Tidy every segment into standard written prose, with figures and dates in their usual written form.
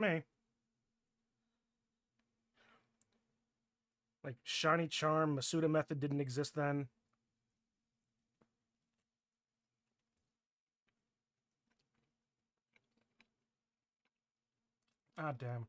Me. Like, Shiny Charm, Masuda Method didn't exist then. Ah, damn.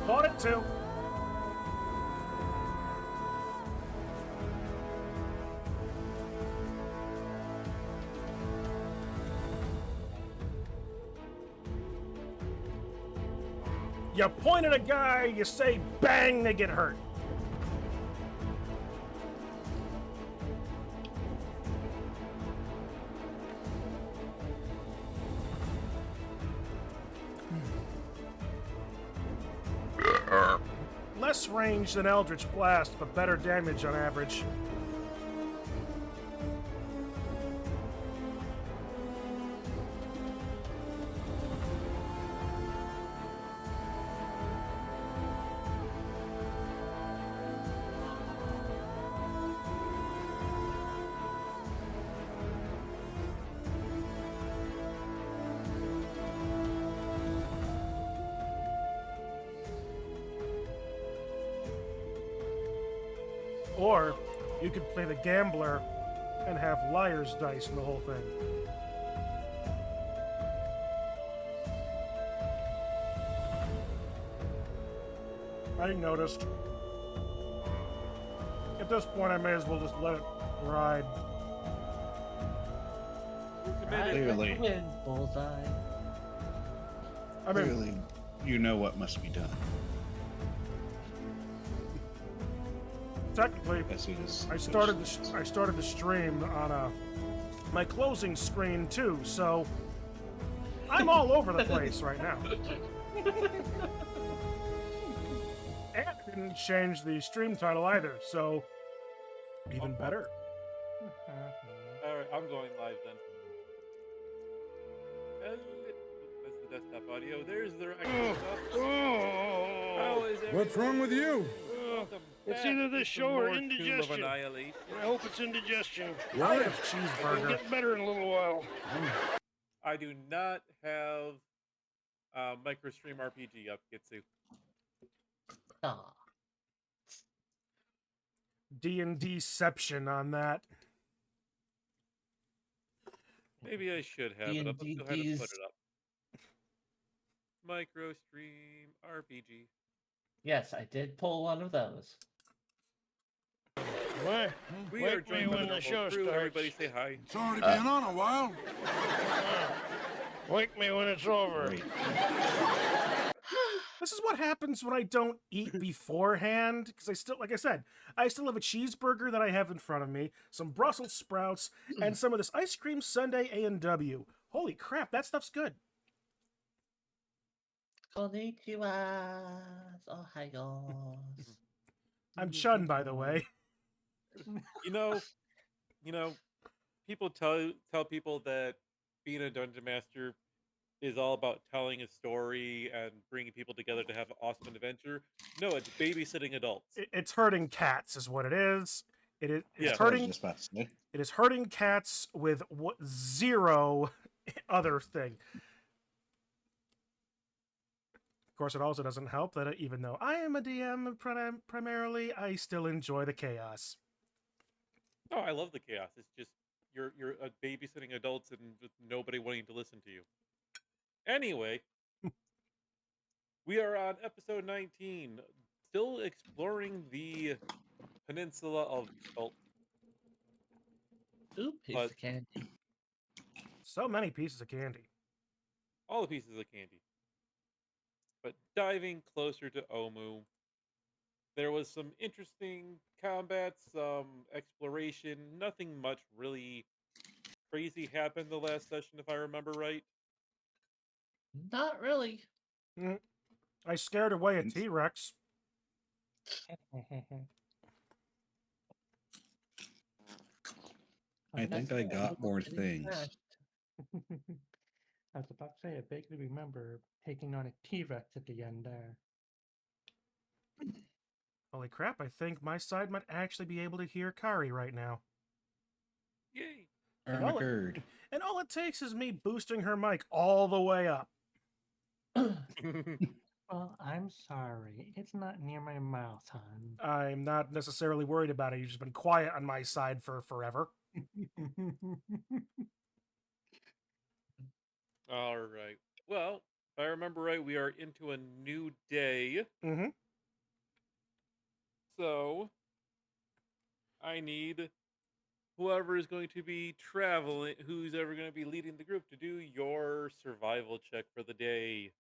Bought it too. You point at a guy, you say bang, they get hurt. Less range than Eldritch Blast, but better damage on average. Or you could play the Gambler and have Liar's Dice in the whole thing. I noticed. At this point, I may as well just let it ride. Clearly. Bullseye. I mean, Clearly, you know what must be done. technically, As soon as I started the stream on my closing screen too, so I'm all over the place right now. And I didn't change the stream title either, so even better. Alright, I'm going live then. That's the desktop audio. There's the actual stuff. How is What's wrong with you? Welcome It's back either to this some show or more Tomb of indigestion. Annihilation. I hope it's indigestion. I What? have It'll cheeseburger. get better in a little while. I do not have MicroStream RPG up, Kitsu. Ah. D&Dception on that. Maybe I should have, but I'm still had to put D&D's it up. MicroStream RPG. Yes, I did pull one of those. What? We Wake are me joined by when the the normal show crew. starts. Everybody say hi. It's already been on a while. Wake me when it's over. Great. This is what happens when I don't eat beforehand, because I still, like I said, I still have a cheeseburger that I have in front of me, some Brussels sprouts, and some of this ice cream sundae A&W. Holy crap, that stuff's good. Konnichiwa. Ohayos. I'm Chun, by the way. You know, people tell people that being a dungeon master is all about telling a story and bringing people together to have an awesome adventure. No, it's babysitting adults. It's hurting cats, is what it is. It's Yeah. That's what I was hurting. just about to say. It is hurting cats with zero other thing. Of course, it also doesn't help that even though I am a DM primarily, I still enjoy the chaos. Oh, I love the chaos. It's just you're babysitting adults and with nobody wanting to listen to you. Anyway, We are on episode 19, still exploring the peninsula of Chult. Ooh, piece But of candy. So many pieces of candy. all the pieces of candy. But diving closer to Omu, there was some interesting combat, some exploration. Nothing much really crazy happened the last session, if I remember right. Not really. I scared away a T-Rex. I think I got more Getting things. smashed. I was about to say, I vaguely remember taking on a T-Rex at the end there. Holy crap, I think my side might actually be able to hear Kari right now. Yay! And all, Armagerd. and all it takes is me boosting her mic all the way up. Well, I'm sorry. It's not near my mouth, hon. I'm not necessarily worried about it. You've just been quiet on my side for forever. All right. Well, if I remember right, we are into a new day. Mm-hmm. So I need whoever is going to be traveling, who's ever going to be leading the group, to do your survival check for the day.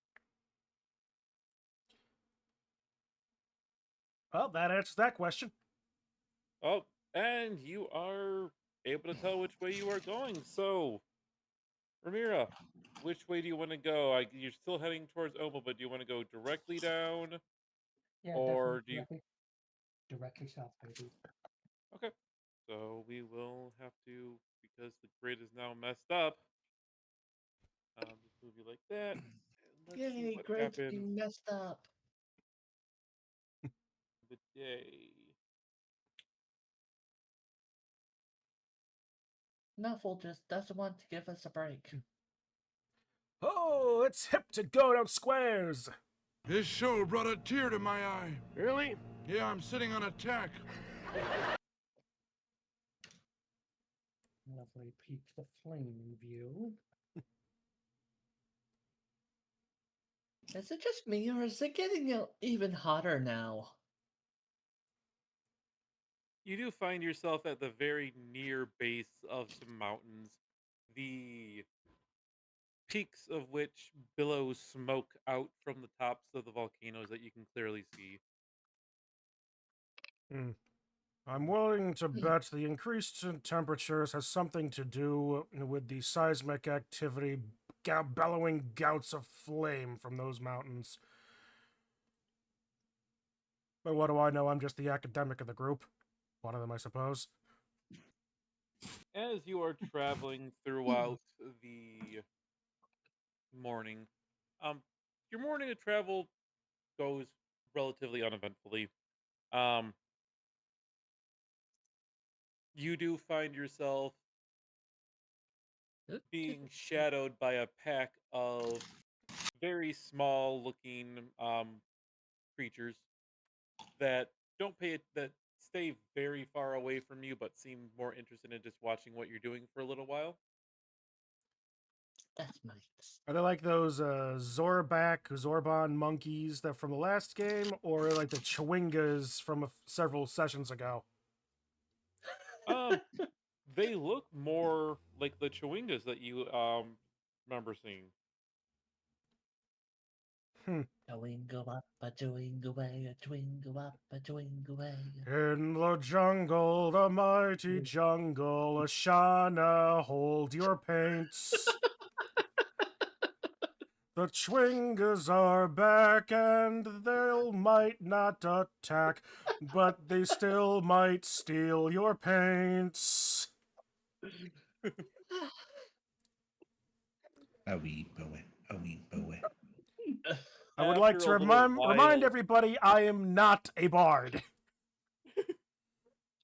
Well, that answers that question. Oh, and you are able to tell which way you are going. So, Ramira, which way do you want to go? You're still heading towards Omo, but do you want to go directly down? Yeah, Or do you? directly south, baby. Okay. So we will have to, because the grid is now messed up. Just move you like that. And let's see Yay, what grid's happens being messed up. the day. Nuffle just doesn't want to give us a break. Oh, it's hip to go down squares. This show brought a tear to my eye. Really? Yeah, I'm sitting on a tack. Lovely peaks the flame view. Is it just me, or is it getting even hotter now? You do find yourself at the very near base of some mountains, the peaks of which billow smoke out from the tops of the volcanoes that you can clearly see. I'm willing to bet the increase in temperatures has something to do with the seismic activity bellowing gouts of flame from those mountains. But what do I know? I'm just the academic of the group. One of them, I suppose. As you are traveling throughout the morning, your morning of travel goes relatively uneventfully. You do find yourself being shadowed by a pack of very small looking creatures that that stay very far away from you but seem more interested in just watching what you're doing for a little while. That's nice. Are they like those Zorban monkeys that from the last game, or like the Chewingas from several sessions ago? They look more like the Chewingas that you remember seeing. Chewingo up, a chewingo away, a chewingo up, a chewingo away. In the jungle, the mighty jungle, Ashana, hold your paints. The Chewingas are back and they might not attack, but they still might steal your paints. A wee boy. A wee boy. I would like to remind everybody I am not a bard.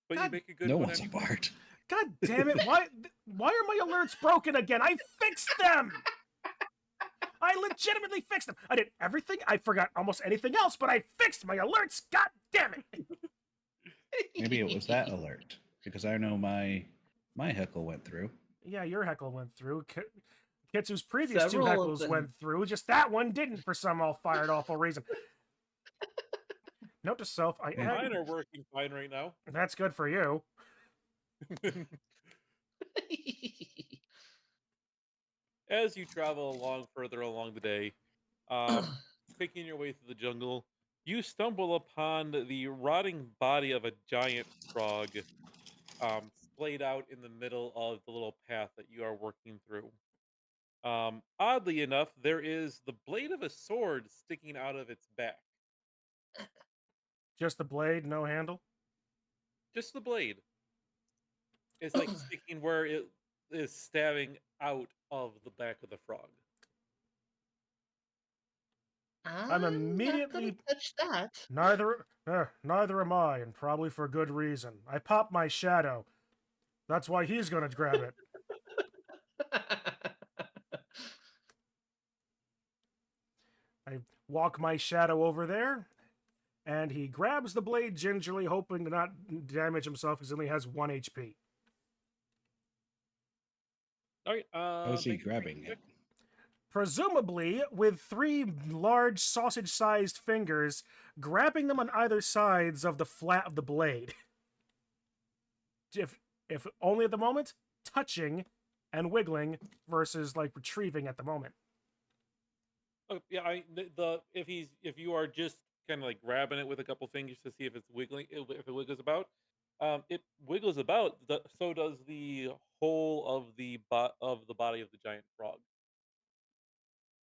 But God, you make a good No one one's a anyway. bard. God damn it, why are my alerts broken again? I fixed them! I legitimately fixed them. I did everything. I forgot almost anything else, but I fixed my alerts. God damn it! Maybe it was that alert. Because I know my heckle went through. Yeah, your heckle went through. Kitsu's previous two Several of heckles them. went through, just that one didn't for some all fired awful reason. Note to self, Mine are working fine right now. that's good for you. As you travel along further along the day, picking your way through the jungle, you stumble upon the rotting body of a giant frog, splayed out in the middle of the little path that you are working through. Oddly enough, there is the blade of a sword sticking out of its back. Just the blade, no handle. Just the blade. It's like sticking where it is stabbing out of the back of the frog. I'm immediately not gonna touch that. neither am I, and probably for good reason. I popped my shadow. That's why he's gonna grab it. I walk my shadow over there, and he grabs the blade gingerly, hoping to not damage himself because he only has 1 HP. All right. How is he make a strength grabbing check. it? Presumably with 3 large sausage-sized fingers, grabbing them on either sides of the flat of the blade. If only at the moment, touching and wiggling versus like retrieving at the moment. Oh, yeah, if you are just kind of like grabbing it with a couple fingers to see if it's wiggling, if it wiggles about, it wiggles about. So does the whole of the body of the giant frog.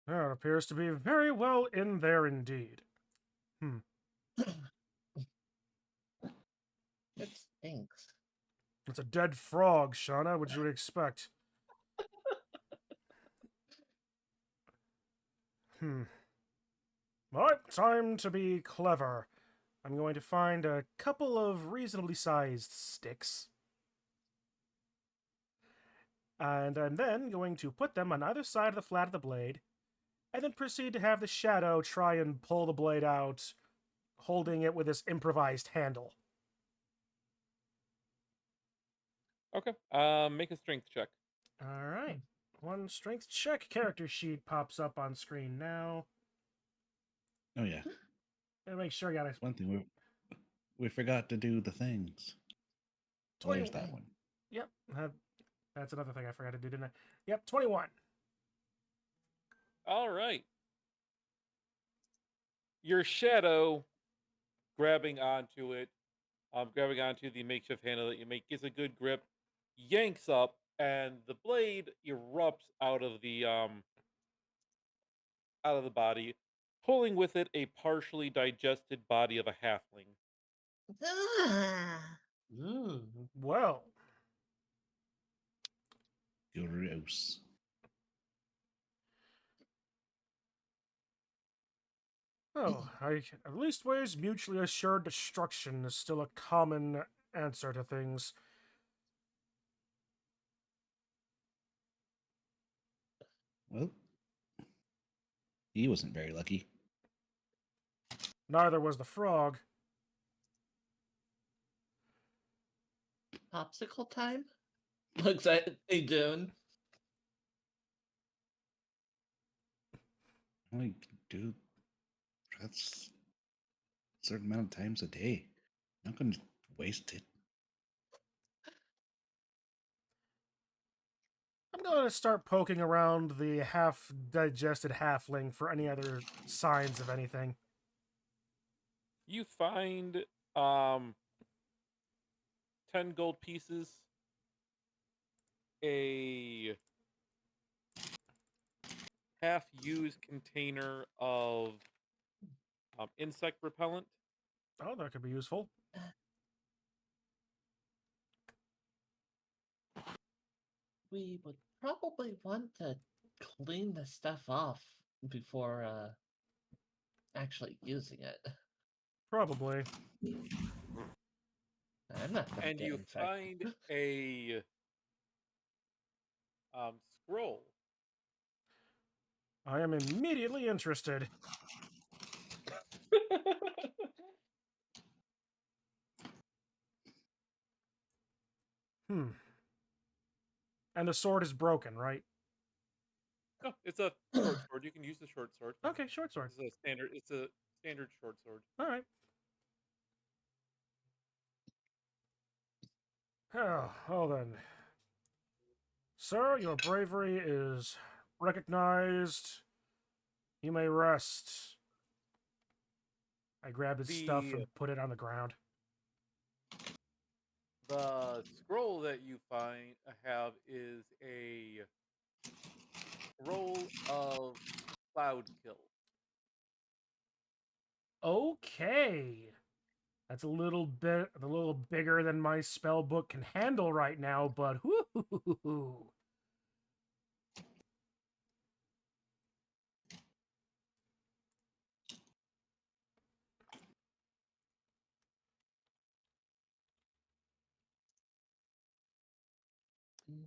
It appears to be very well in there indeed. It stinks. It's a dead frog, Shauna. What you would expect? All right, time to be clever. I'm going to find a couple of reasonably sized sticks. And I'm then going to put them on either side of the flat of the blade, and then proceed to have the shadow try and pull the blade out, holding it with this improvised handle. Okay. Make a strength check. All right. 1 strength check. Character sheet pops up on screen now. Oh yeah. Gotta make sure I got it. One thing we forgot to do the things. Oh, there's that one. Yep. That's another thing I forgot to do, didn't I? Yep, 21. All right. Your shadow grabbing onto it, grabbing onto the makeshift handle that you make, gets a good grip, yanks up, and the blade erupts out of the body, pulling with it a partially digested body of a halfling. Well, Gross. at least ways mutually assured destruction is still a common answer to things. Well, he wasn't very lucky. Neither was the frog. Popsicle time? Looks at hey June. Only do that's a certain amount of times a day. I'm not going to waste it. I'm going to start poking around the half-digested halfling for any other signs of anything. You find 10 gold pieces, a half-used container of insect repellent. Oh, that could be useful. We would probably want to clean the stuff off before actually using it. Probably. I'm not gonna And get you infected. find a scroll. I am immediately interested. And the sword is broken, right? No, it's a short sword. You can use the short sword. Okay, short sword. It's a standard. It's a standard short sword. All right. Oh, then. Sir, your bravery is recognized. You may rest. I grab his stuff The and put it on the ground. the scroll that you have is a scroll of cloud kill. Okay. That's a little bigger than my spell book can handle right now, but whoo.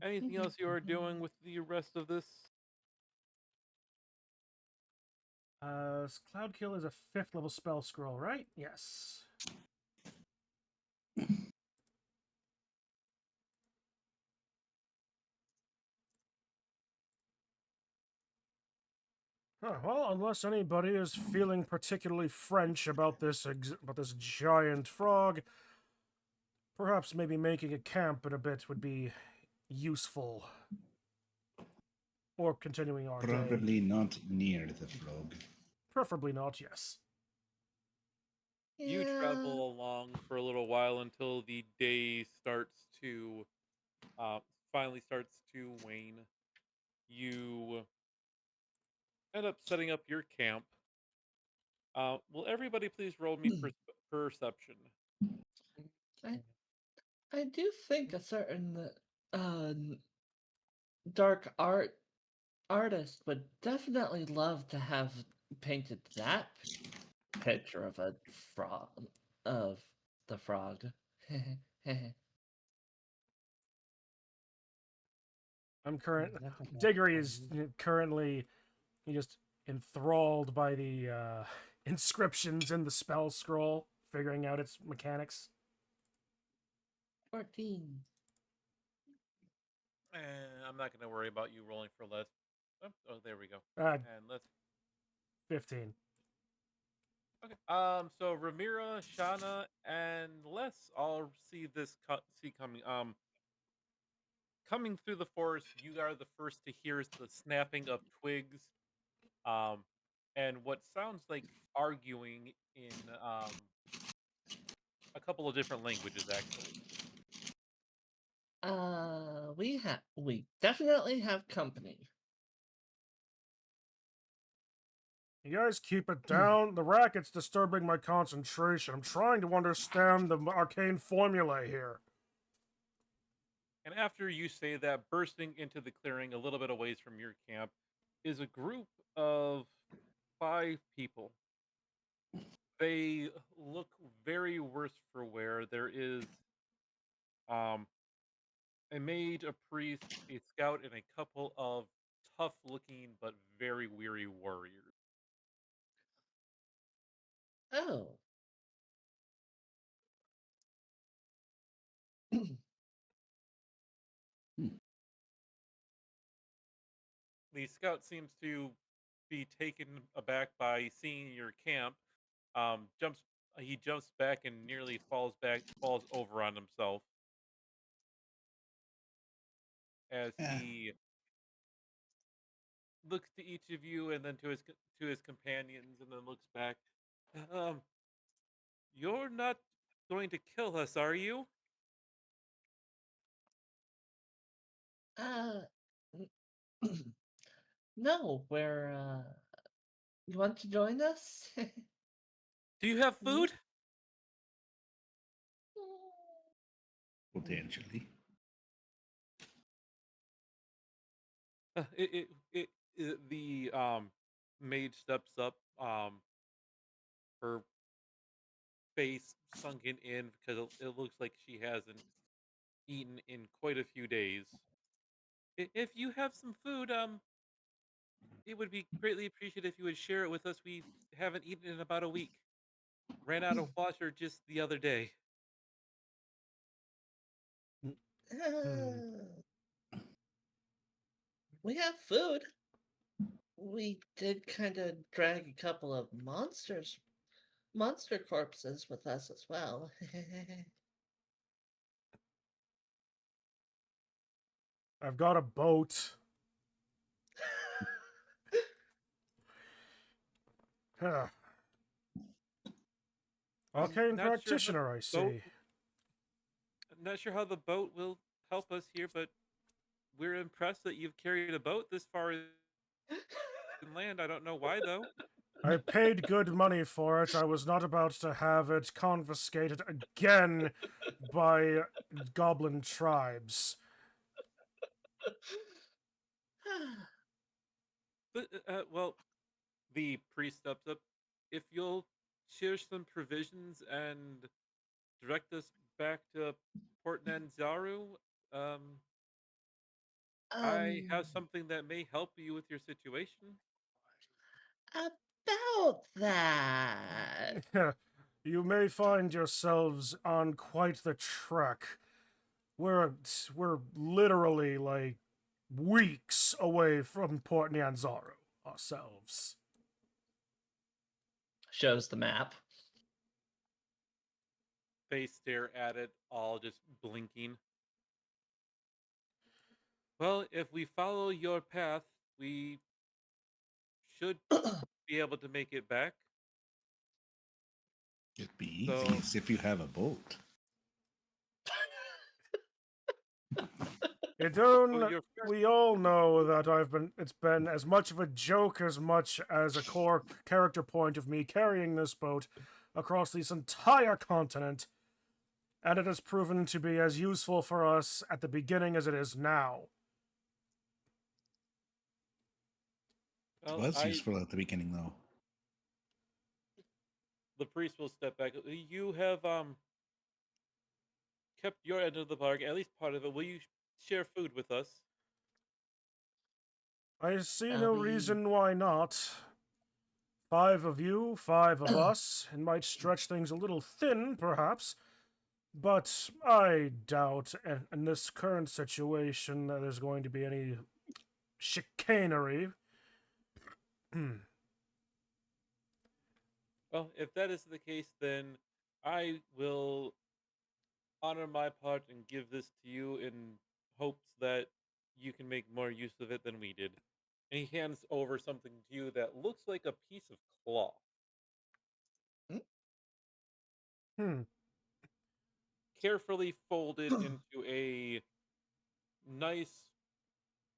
Anything else you are doing with the rest of this? Cloud Kill is a 5th level spell scroll, right? Yes. Well, unless anybody is feeling particularly French about this giant frog, perhaps maybe making a camp in a bit would be useful. Or continuing our day. Probably not near the frog. Preferably not, yes. You travel along for a little while until the day starts to finally starts to wane. You end up setting up your camp. Will everybody please roll me perception? I do think a certain uh, dark artist would definitely love to have painted that picture of a frog of the frog. Diggory is currently just enthralled by the inscriptions in the spell scroll, figuring out its mechanics. 14. I'm not going to worry about you rolling for less. Oh, there we go. And let's 15. Okay. So Ramira, Shana, and Les all see coming. Coming through the forest, you are the first to hear the snapping of twigs, and what sounds like arguing in a couple of different languages, actually. We definitely have company. You guys keep it down. The racket's disturbing my concentration. I'm trying to understand the arcane formulae here. And after you say that, bursting into the clearing a little bit away from your camp is a group of 5 people. They look very worse for wear. There is a mage, a priest, a scout, and a couple of tough-looking but very weary warriors. Oh. The scout seems to be taken aback by seeing your camp. He jumps back and nearly falls over on himself as he looks to each of you and then to his companions and then looks back. You're not going to kill us, are you? No, you want to join us? Do you have food? Potentially. The maid steps up, her face sunken in because it looks like she hasn't eaten in quite a few days. If you have some food, it would be greatly appreciated if you would share it with us. We haven't eaten in about a week. Ran out of water just the other day. We have food. we did kind of drag a couple of monster corpses with us as well. I've got a boat. Huh. Arcane not sure how practitioner, I boat- see. I'm not sure how the boat will help us here, but we're impressed that you've carried a boat this far inland. I don't know why, though. I paid good money for it. I was not about to have it confiscated again by goblin tribes. But, well, the priest steps up. If you'll share some provisions and direct us back to Port Nanzaru, I have um, something that may help you with your situation. about that. You may find yourselves on quite the trek. We're literally like weeks away from Port Nyanzaru ourselves. Shows the map. They stare at it, all just blinking. Well, if we follow your path, we should be able to make it back. It'd be So- easy if you have a boat. You don't. Well, your first- We all know that It's been as much of a joke as much as a core character point of me carrying this boat across this entire continent, and it has proven to be as useful for us at the beginning as it is now. It well, was useful at the beginning, though. the priest will step back. You have kept your end of the bargain, at least part of it. Will you share food with us? I see no That'll be- reason why not. 5 of you, 5 of us. It might stretch things a little thin, perhaps, but I doubt in this current situation that there's going to be any chicanery. Well, if that is the case, then I will honor my part and give this to you in hopes that you can make more use of it than we did. And he hands over something to you that looks like a piece of cloth. Hmm. Carefully folded into a nice,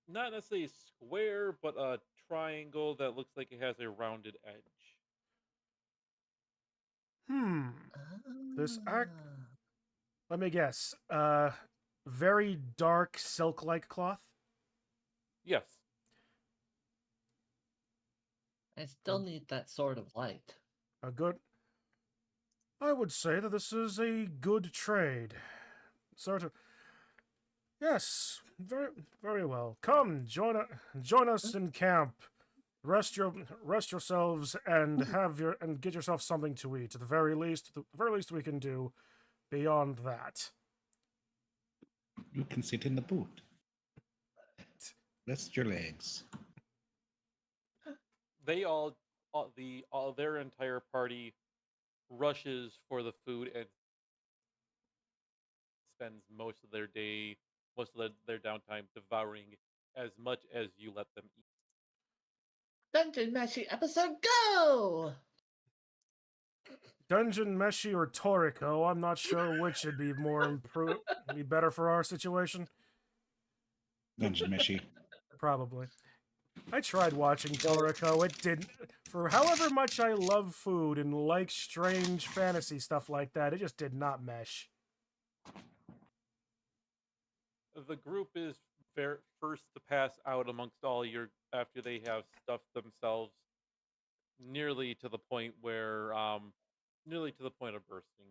not necessarily square, but a triangle that looks like it has a rounded edge. This act- Ah. Let me guess. Very dark silk-like cloth? Yes. I still need that sort of light. A good... I would say that this is a good trade. Sort of... Yes, very, very well. Come, join us in camp. Rest yourselves and get yourself something to eat. At the very least we can do beyond that. You can sit in the boat. Rest your legs. They their entire party rushes for the food and spends most of their day, most of their downtime devouring as much as you let them eat. Dungeon Meshi episode go! Dungeon Meshi or Toriko, I'm not sure which would be better for our situation. Dungeon Meshi. Probably. I tried watching Toriko. It didn't. For however much I love food and like strange fantasy stuff like that, it just did not mesh. The group is first to pass out amongst all your after they have stuffed themselves nearly to the point of bursting.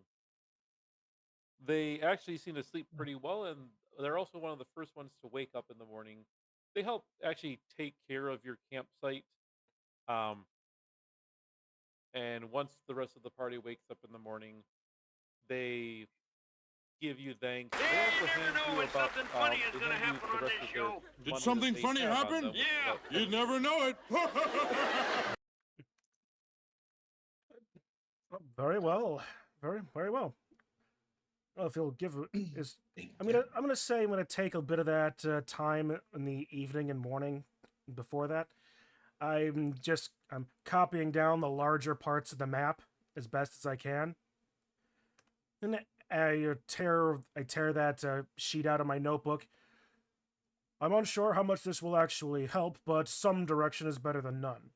They actually seem to sleep pretty well, and they're also one of the first ones to wake up in the morning. They help actually take care of your campsite. And once the rest of the party wakes up in the morning, they give you thanks. They also hand you about, they hand you the rest of their Did money that something they funny have on happen? them, which is about You'd 20. never know it. Very well. Very well. Well, if you'll give is, Thank I'm you. gonna say I'm gonna take a bit of that time in the evening and morning before that. I'm copying down the larger parts of the map as best as I can, and I tear that sheet out of my notebook. I'm unsure how much this will actually help, but some direction is better than none.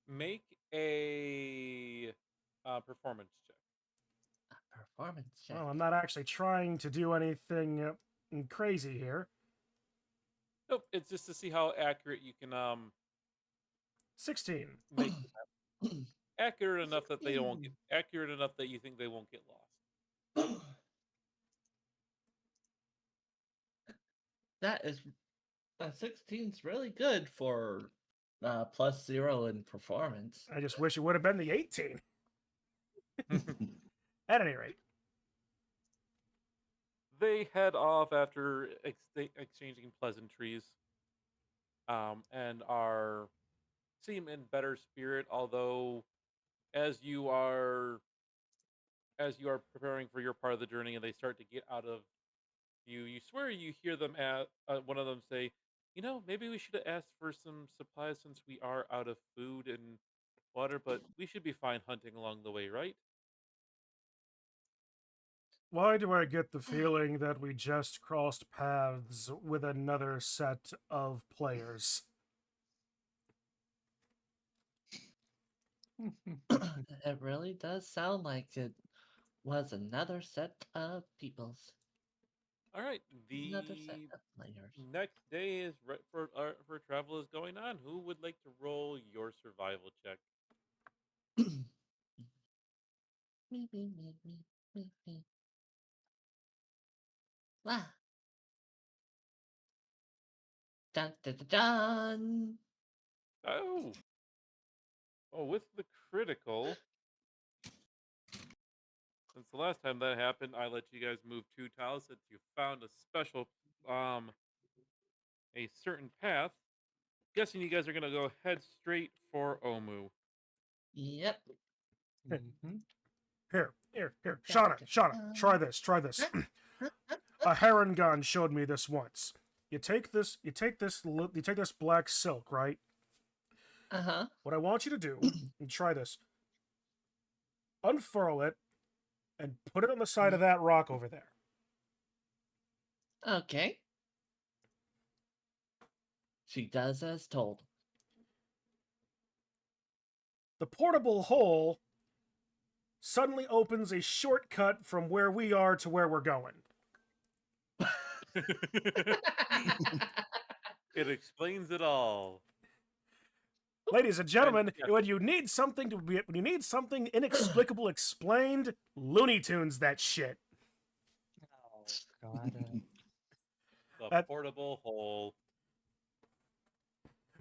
Make a performance check. Performance check. Well, I'm not actually trying to do anything crazy here. Nope, it's just to see how accurate you can 16. make accurate enough that they won't get accurate enough that you think they won't get lost. That is 16's really good for +0 in performance. I just wish it would have been the 18. At any rate. They head off after exchanging pleasantries, and seem in better spirit. Although, as you are preparing for your part of the journey, and they start to get out of view, you swear you hear them at one of them say, "You know, maybe we should have asked for some supplies since we are out of food and water, but we should be fine hunting along the way, right?" Why do I get the feeling that we just crossed paths with another set of players? It really does sound like it was another set of peoples. All right, Another set the of players. next day is for travel is going on. Who would like to roll your survival check? Me. Ah. Dun, dun, dun, dun. Oh, with the critical. Since the last time that happened, I let you guys move 2 tiles since you found a special, a certain path. Guessing you guys are gonna go head straight for Omu. Yep. Mhm. Here. Shauna, try this. A heron gun showed me this once. You take this black silk, right? Uh-huh. What I want you to do, and try this. Unfurl it and put it on the side of that rock over there. Okay. She does as told. The portable hole suddenly opens a shortcut from where we are to where we're going. It explains it all. Ladies and gentlemen, And, yeah. when you need something inexplicable explained, Looney Tunes that shit. Oh, God. The That- portable hole.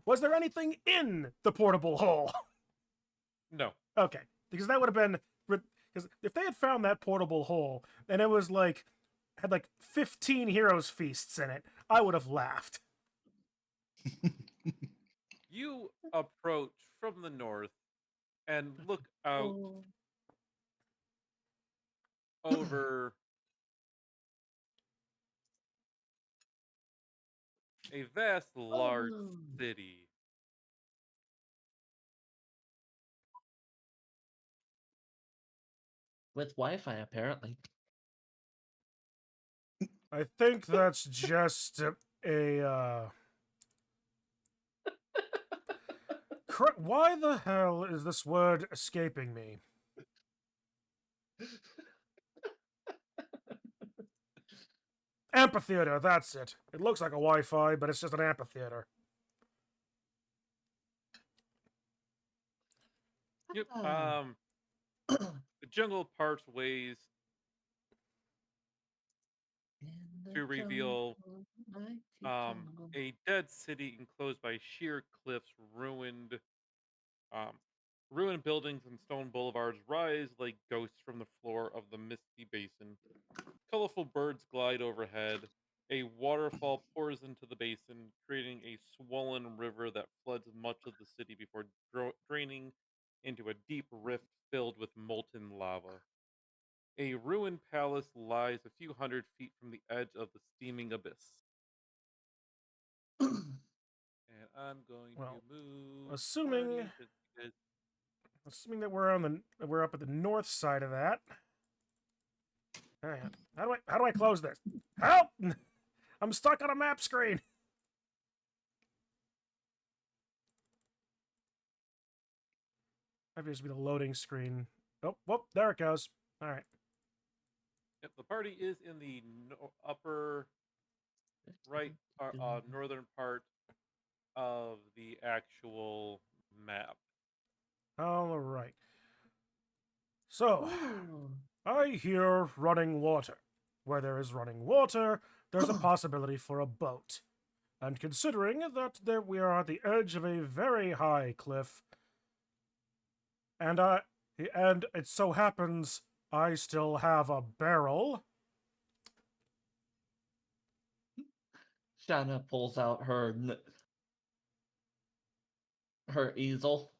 Was there anything in the portable hole? No. Okay, because that would have been, because if they had found that portable hole and it was had 15 heroes feasts in it, I would have laughed. You approach from the north and look out Oh. over a vast, large Oh. city. With Wi-Fi, apparently. I think that's just why the hell is this word escaping me? Amphitheater, that's it. It looks like a Wi-Fi, but it's just an amphitheater. Yep. Ah. The jungle parts ways In the to reveal jungle, mighty jungle. a dead city enclosed by sheer cliffs, ruined, um, Ruined buildings and stone boulevards rise like ghosts from the floor of the misty basin. Colorful birds glide overhead. A waterfall pours into the basin, creating a swollen river that floods much of the city before draining into a deep rift filled with molten lava. A ruined palace lies a few hundred feet from the edge of the steaming abyss. And I'm going Well, to move assuming Party just because that we're up at the north side of that. Hang on. How do I close this? Help! I'm stuck on a map screen. That used to be the loading screen. Oh, whoop, there it goes. All right. yep, the party is in the upper right northern part of the actual map. All right. So, Ooh. I hear running water. Where there is running water, there's a possibility for a boat. And considering that we are at the edge of a very high cliff, and it so happens I still have a barrel. Shanna pulls out her easel.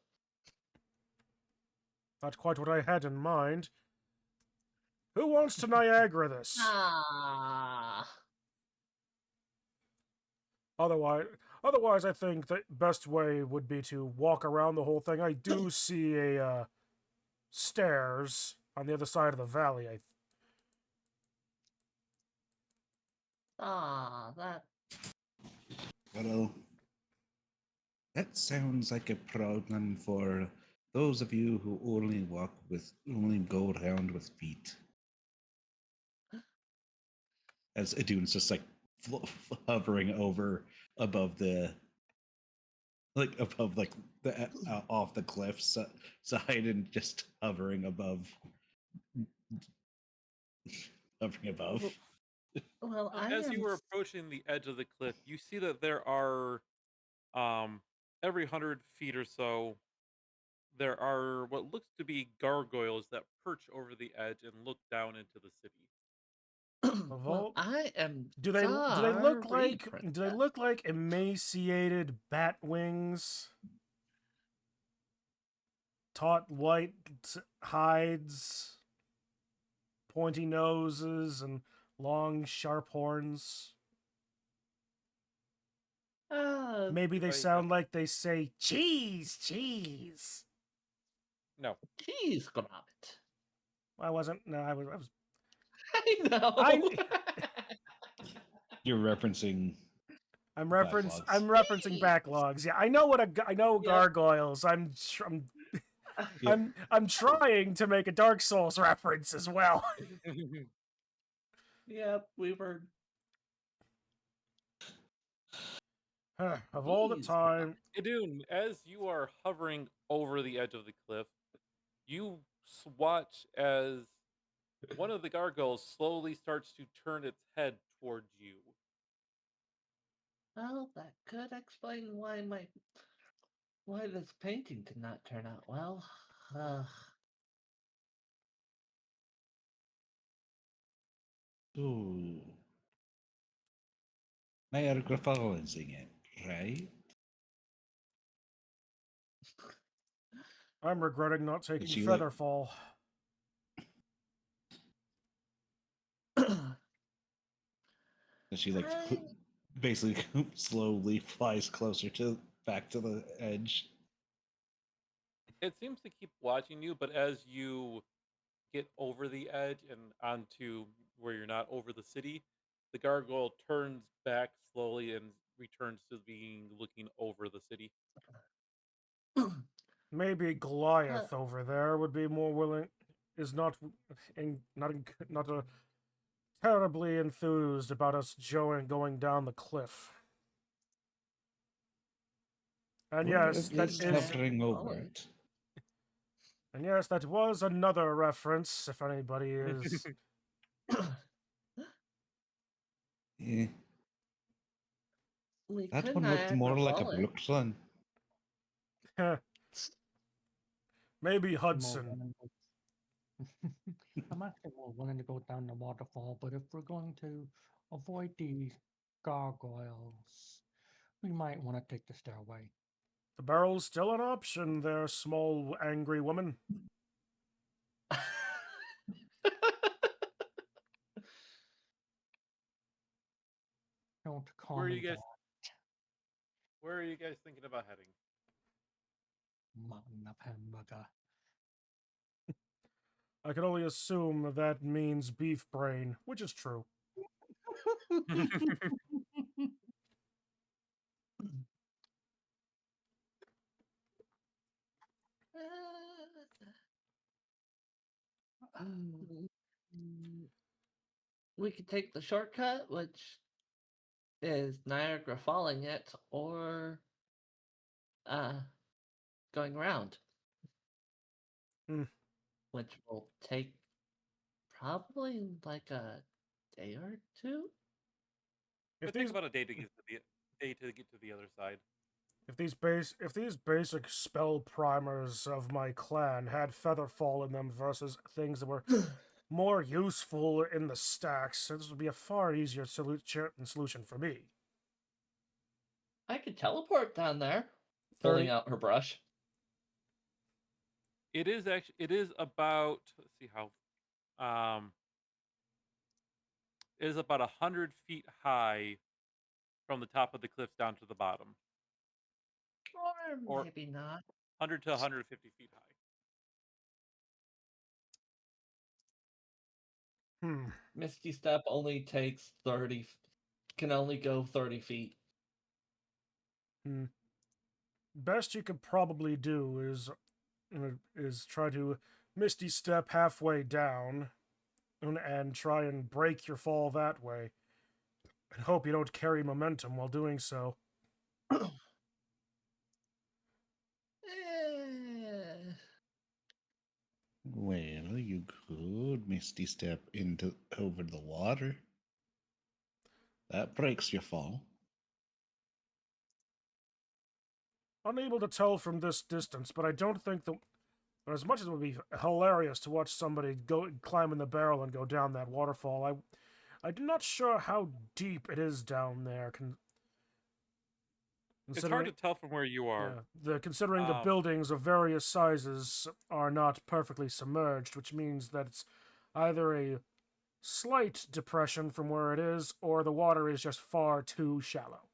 Not quite what I had in mind. Who wants to Niagara this? Ah. Otherwise, I think the best way would be to walk around the whole thing. I do see a stairs on the other side of the valley. That. Well, that sounds like a problem for those of you who only go around with feet. As Idun's just like hovering above the off the cliff side and just hovering above. Well, As you were approaching the edge of the cliff, you see that there are, every 100 feet or so, there are what looks to be gargoyles that perch over the edge and look down into the city. Well, I am. Do they look like emaciated bat wings? Taut white hides, pointy noses, and long sharp horns. Maybe they sound like they say cheese, cheese. No. Cheese grabbit. I wasn't. No, I was. I know. You're referencing. I'm backlogs. referencing backlogs. Yeah, I know Yep. gargoyles. I'm trying to make a Dark Souls reference as well. Yep, we were. Of all the time. Idun, as you are hovering over the edge of the cliff, you watch as one of the gargoyles slowly starts to turn its head towards you. Well, that could explain why this painting did not turn out well. Ooh. Niagara Falls again, right? I'm regretting not taking she, Featherfall. She basically slowly flies closer back to the edge. It seems to keep watching you, but as you get over the edge and onto where you're not over the city, the gargoyle turns back slowly and returns to looking over the city. Maybe Goliath over there would be more willing. Is not terribly enthused about us going down the cliff. And yes, that is hovering over it. And yes, that was another reference. If anybody is. Yeah. That one looked more like a Brooklyn. Maybe I'm more Hudson. willing I'm actually more willing to go down the waterfall, but if we're going to avoid these gargoyles, we might want to take the stairway. The barrel's still an option there, small, angry woman. Don't call Where are me you guys? that, Where are you guys thinking about heading? mountain of hamburger. I can only assume that means beef brain, which is true. We could take the shortcut, which is Niagara Falling it, or uh, going around, Hmm. which will take probably like a day or two. If It takes these about a day to get to the other side. if these basic spell primers of my clan had featherfall in them versus things that were more useful in the stacks, this would be a far easier solution for me. I could teleport down there, pulling 30 out her brush. It is about, let's see how it is about 100 feet high from the top of the cliffs down to the bottom, Or or maybe not. 100 to 150 feet high. Hmm. Misty Step only takes 30, can only go 30 feet. Hmm. Best you could probably do is try to misty step halfway down and try and break your fall that way. And hope you don't carry momentum while doing so. Eh, Well, you could misty step into over the water. That breaks your fall. Unable to tell from this distance, but I don't think that. As much as it would be hilarious to watch somebody go climb in the barrel and go down that waterfall, I'm not sure how deep it is down there. It's hard to Considering, tell from where you are. considering the Um, buildings of various sizes are not perfectly submerged, which means that it's either a slight depression from where it is, or the water is just far too shallow.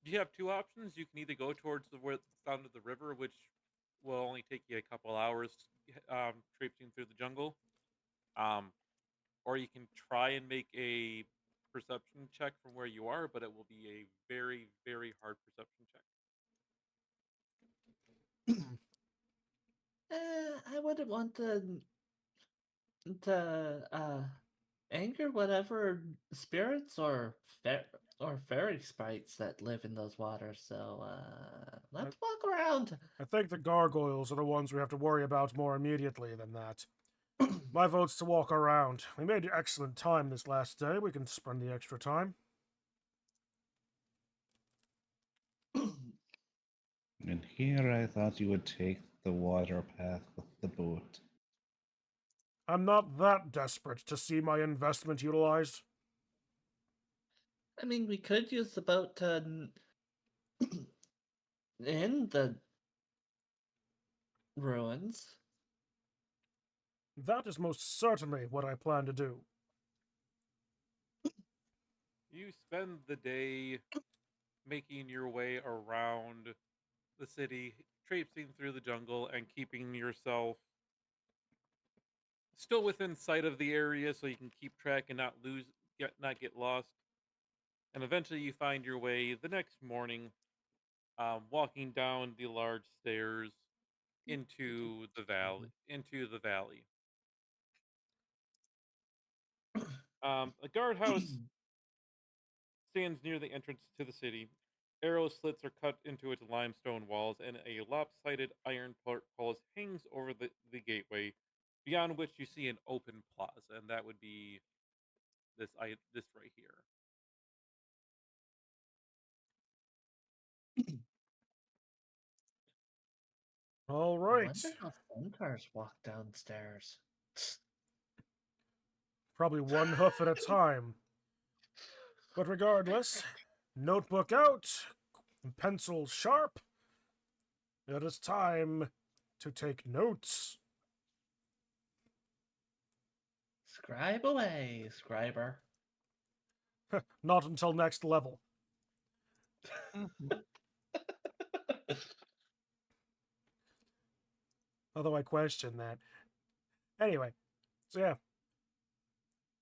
you have two options. You can either go towards the sound of the river, which will only take you a couple hours, traipsing through the jungle, um, or you can try and make a perception check from where you are, but it will be a very, very hard perception check. I wouldn't want to anger whatever spirits or fairy sprites that live in those waters. So let's walk around. I think the gargoyles are the ones we have to worry about more immediately than that. My vote's to walk around. We made excellent time this last day. We can spend the extra time. And here I thought you would take the water path with the boat. I'm not that desperate to see my investment utilized. I mean, we could use the boat to in the ruins. That is most certainly what I plan to do. You spend the day making your way around the city, traipsing through the jungle, and keeping yourself still within sight of the area so you can keep track and not get lost. And eventually, you find your way the next morning, walking down the large stairs into the valley. A guardhouse stands near the entrance to the city. Arrow slits are cut into its limestone walls, and a lopsided iron portcullis hangs over the gateway, beyond which you see an open plaza, and that would be this right here. All I right. wonder how centaurs walk downstairs. Probably one hoof at a time. But regardless, notebook out, pencil sharp. It is time to take notes. Scribe away, scriber. Not until next level. Although I question that. Anyway, so yeah.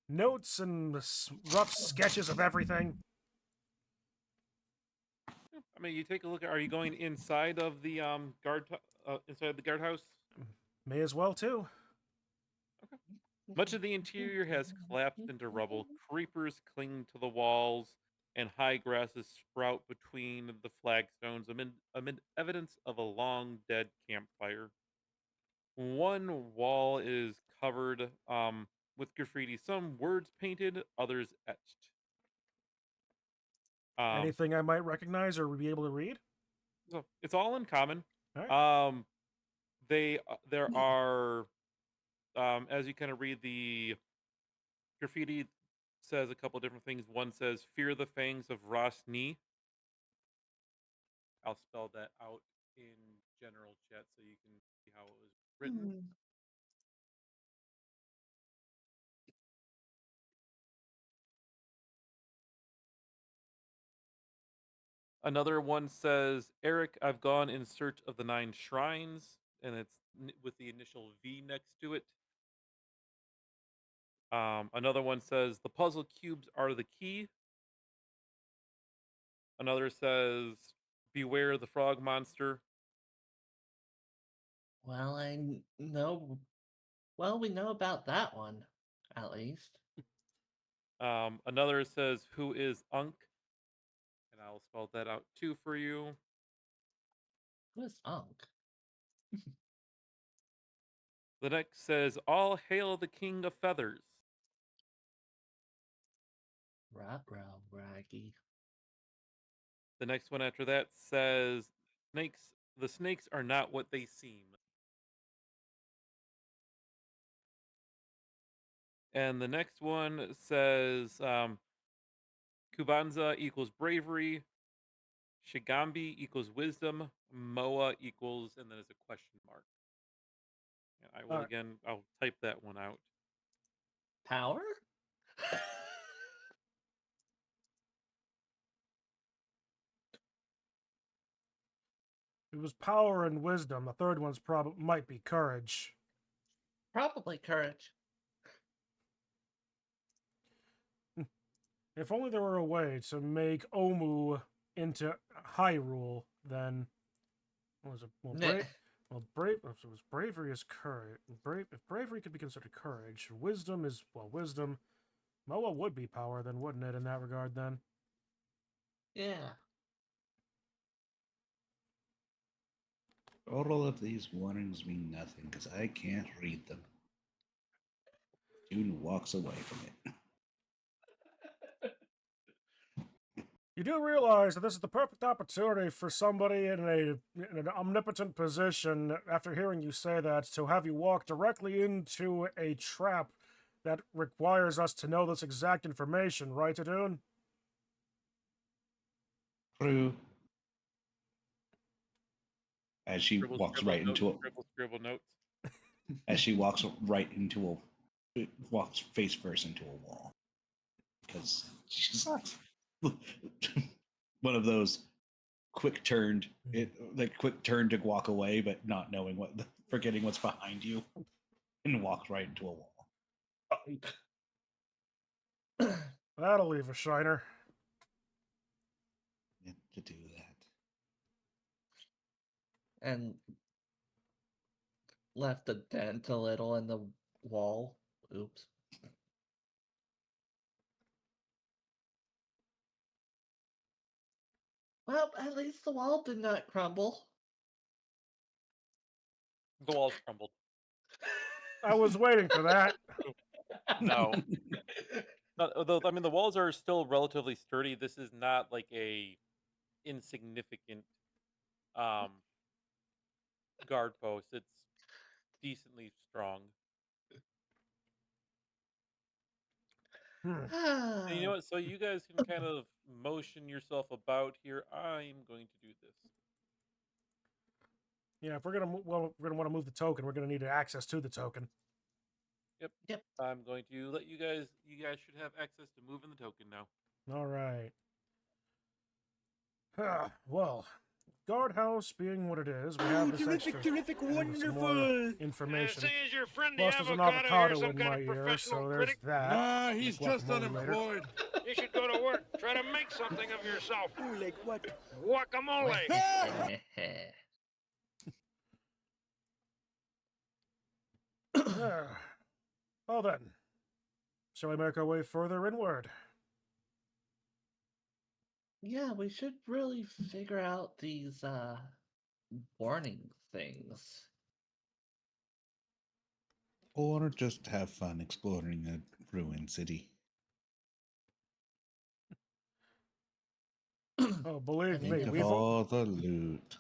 Notes and rough sketches of everything. I mean, you take a look at. Are you going inside of the inside the guardhouse? May as well, too. Much of the interior has collapsed into rubble. Creepers cling to the walls, and high grasses sprout between the flagstones amid evidence of a long dead campfire. One wall is covered with graffiti, some words painted, others etched. Anything I might recognize or be able to read? So it's all in common. All right. There are as you kind of read the graffiti says a couple different things. One says fear the fangs of Rosni. I'll spell that out in general chat so you can see how it was written. Another one says, Eric, I've gone in search of the 9 shrines, and it's with the initial V next to it. Another one says, the puzzle cubes are the key. Another says, beware the frog monster. Well, know. Well, we know about that one, at least. Another says, who is Unk? And I'll spell that out too for you. Who is Unk? The next says, all hail the king of feathers. Ruh-roh, Raggy. The next one after that says, the snakes are not what they seem. And the next one says, Kubanza equals bravery, Shigambi equals wisdom, Moa equals, and then there's a question mark. And I will again, I'll type that one out. Power? It was power and wisdom. The third one's might be courage. Probably courage. If only there were a way to make Omu into Hyrule, then what was it? Well, if it was bravery is courage. If bravery could be considered courage, wisdom is wisdom. Moa would be power, then, wouldn't it? In that regard, then. Yeah. All of these warnings mean nothing because I can't read them. Student walks away from it. You do realize that this is the perfect opportunity for somebody in an omnipotent position, after hearing you say that, to have you walk directly into a trap that requires us to know this exact information, right, Adun? True. As she Scribble, walks scribble right notes, into a, scribble notes. as she walks right into walks face first into a wall, because she's one of those quick turn to walk away, but not knowing forgetting what's behind you, and walks right into a wall. That'll leave a shiner. To do that. And left a dent a little in the wall. Oops. Well, at least the wall did not crumble. The walls crumbled. I was waiting for that. No. Although, I mean, the walls are still relatively sturdy. This is not like a insignificant guard post. It's decently strong. Hmm. And you know what? So you guys can kind of motion yourself about here. I'm going to do this. Yeah, if we're gonna we're gonna want to move the token, we're gonna need access to the token. Yep. I'm going to let you guys. You guys should have access to moving the token now. All right. Well, guardhouse being what it is, we have this extra some more information. Say, is your friend the Plus, there's an avocado here avocado some in kind my of ear, professional so there's critic? that. Nah, he's just Guacamole later. unemployed. You should go to work. Try to make something of yourself. Ooh, like what? Guacamole. Well then, shall we make our way further inward? Yeah, we should really figure out these warning things. Or just have fun exploring a ruined city. Oh, believe think me, Think of we've all the loot.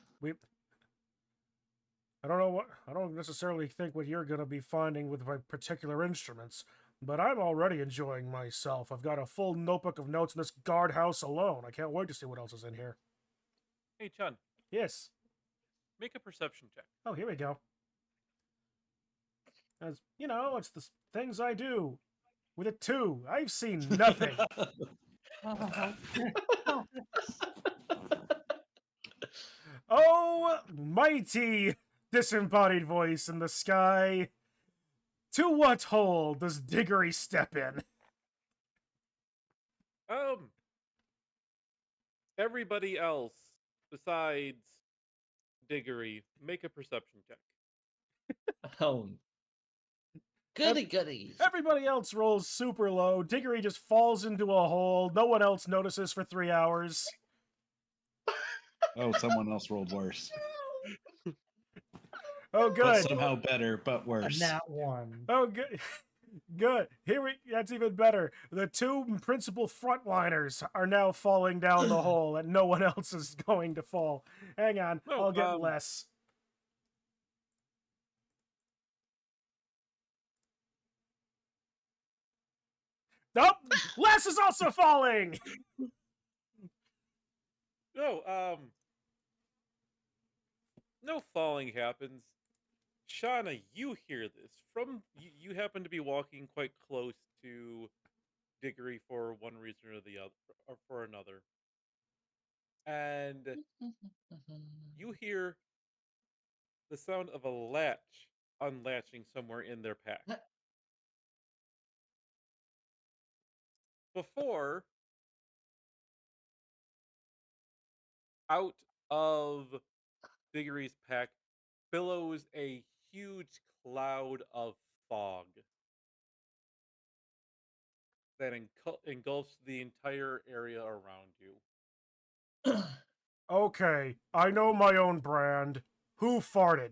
I don't necessarily think what you're gonna be finding with my particular instruments, but I'm already enjoying myself. I've got a full notebook of notes in this guardhouse alone. I can't wait to see what else is in here. Hey, Chun, Yes. make a perception check. Oh, here we go. As you know, it's the things I do. With a 2, I've seen nothing. Oh, mighty disembodied voice in the sky. To what hole does Diggory step in? Everybody else besides Diggory, make a perception check. Oh, goody goodies. Everybody else rolls super low. Diggory just falls into a hole. No one else notices for 3 hours. Oh, someone else rolled worse. Oh, But good. somehow better, but A worse. nat 1. Oh, good. Good. That's even better. The 2 principal frontliners are now falling down the hole, and no one else is going to fall. Hang on, No, I'll get less. Nope, Les is also falling. No, no falling happens. Shauna, you hear this from you happen to be walking quite close to Diggory for one reason or the other, or for another, and you hear the sound of a latch unlatching somewhere in their pack. Before, out of Diggory's pack billows a huge cloud of fog that engulfs the entire area around you. Okay, I know my own brand. Who farted?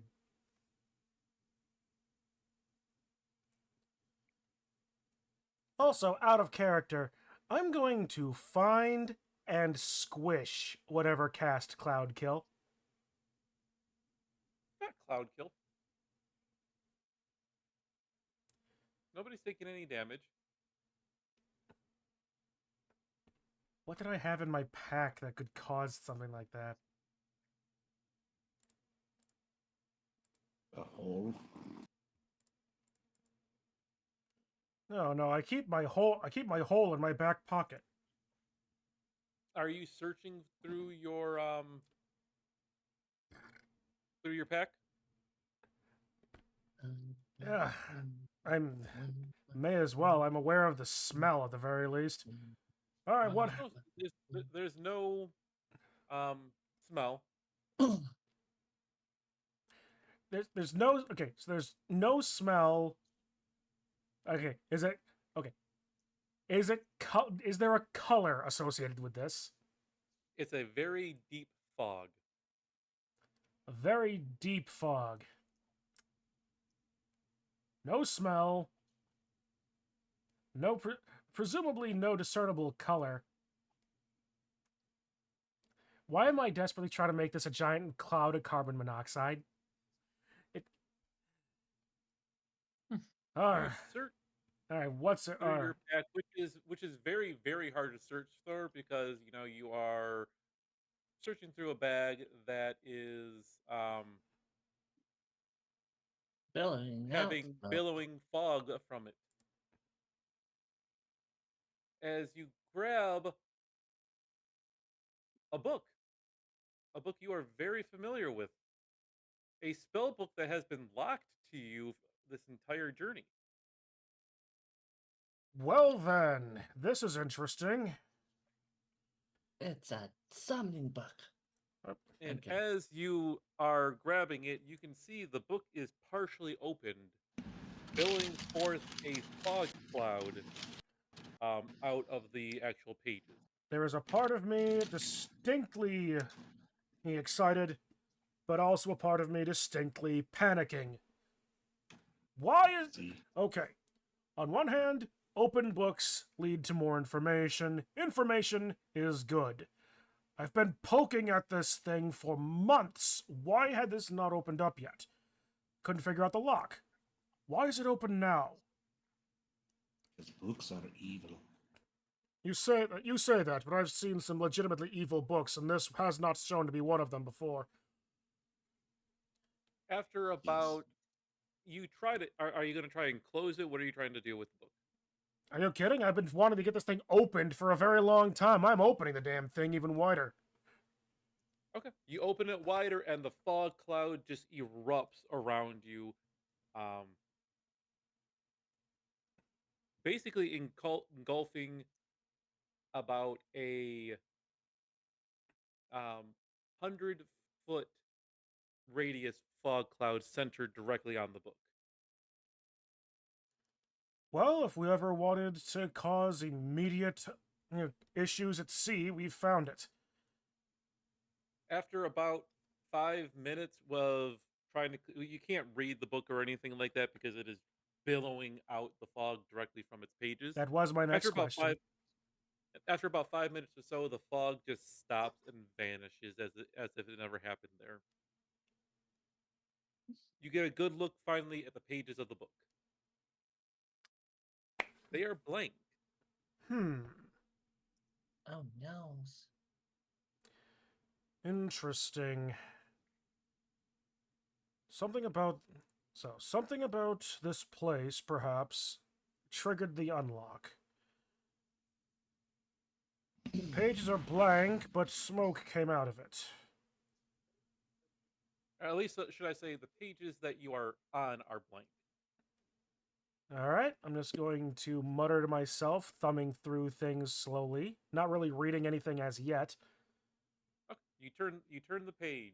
Also, out of character, I'm going to find and squish whatever cast Cloud Kill. Not cloud kill. Nobody's taking any damage. What did I have in my pack that could cause something like that? A hole. No, I keep my hole in my back pocket. Are you searching through your pack? Yeah, may as well. I'm aware of the smell at the very least. All right, what? No, there's no smell. There's no okay. So there's no smell. Okay, is it okay? Is there a color associated with this? It's a very deep fog. A very deep fog. No smell. No, presumably no discernible color. Why am I desperately trying to make this a giant cloud of carbon monoxide? All You right. search All right. What's it? through your pack, which is very very hard to search for because you are searching through a bag that is Billowing out having smoke. billowing fog from it. As you grab a book, a book you are very familiar with, a spell book that has been locked to you this entire journey. Well then, this is interesting. It's a summoning book. And Okay. as you are grabbing it, you can see the book is partially opened, billowing forth a fog cloud out of the actual pages. There is a part of me distinctly excited, but also a part of me distinctly panicking. Why is. See, Okay. On one hand, open books lead to more information. Information is good. I've been poking at this thing for months. Why had this not opened up yet? Couldn't figure out the lock. Why is it open now? because books are evil. You say that, but I've seen some legitimately evil books, and this has not shown to be one of them before. After about you try to are you going to try and close it? What are you trying to do with the book? Are you kidding? I've been wanting to get this thing opened for a very long time. I'm opening the damn thing even wider. Okay. You open it wider, and the fog cloud just erupts around you, um, basically engulfing about a 100-foot radius fog cloud centered directly on the book. Well, if we ever wanted to cause immediate issues at sea, we've found it. After about 5 minutes of trying to, you can't read the book or anything like that because it is billowing out the fog directly from its pages. That was my next After about question. after about 5 minutes or so, the fog just stops and vanishes as if it never happened there. You get a good look finally at the pages of the book. They are blank. Oh no. Interesting. Something about this place, perhaps, triggered the unlock. Pages are blank, but smoke came out of it. Or at least, should I say, the pages that you are on are blank. Alright, I'm just going to mutter to myself, thumbing through things slowly, not really reading anything as yet. Okay. You turn the page.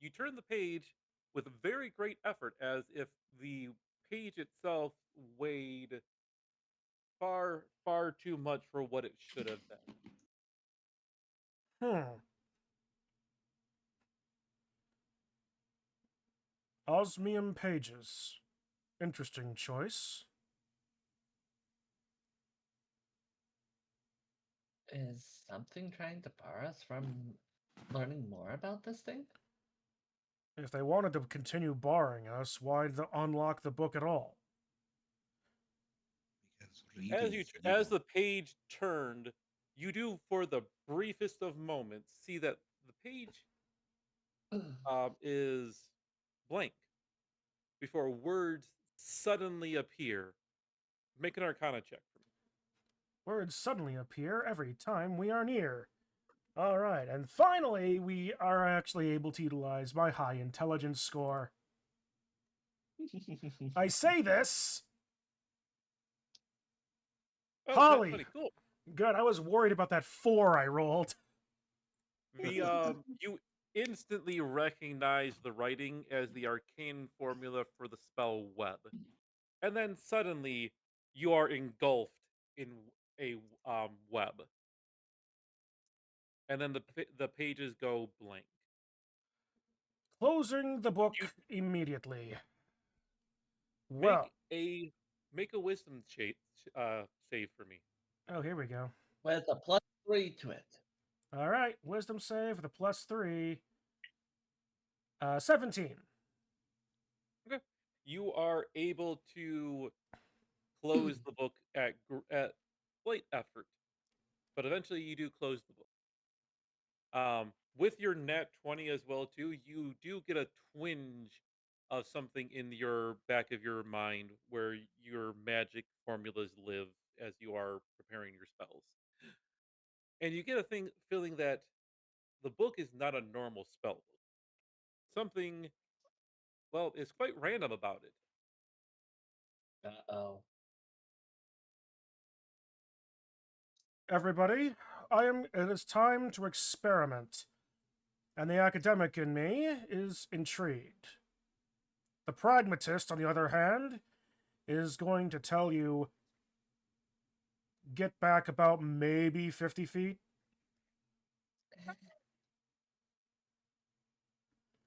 You turn the page with very great effort, as if the page itself weighed far, far too much for what it should have been. Osmium pages. Interesting choice. Is something trying to bar us from learning more about this thing? If they wanted to continue barring us, why'd they unlock the book at all? Because reading is As evil. the page turned, you do for the briefest of moments see that the page is blank before words suddenly appear. Make an Arcana check for me. Words suddenly appear every time we are near. Alright, and finally, we are actually able to utilize my high intelligence score. I say this! Oh, Holly! 20, cool. Good, I was worried about that 4 I rolled. You instantly recognize the writing as the arcane formula for the spell web, and then suddenly you are engulfed in a web, and then the pages go blank. Closing the book You immediately. Well, make a wisdom save for me. oh, here we go. With a +3 to it. Alright, wisdom save with a +3. 17. Okay. you are able to close the book at slight effort, but eventually you do close the book. With your nat 20 as well too, you do get a twinge of something in your back of your mind where your magic formulas live as you are preparing your spells. And you get a feeling that the book is not a normal spell book. Something, well, is quite random about it. Uh-oh. Everybody, it is time to experiment. And the academic in me is intrigued. The pragmatist, on the other hand, is going to tell you get back about maybe 50 feet.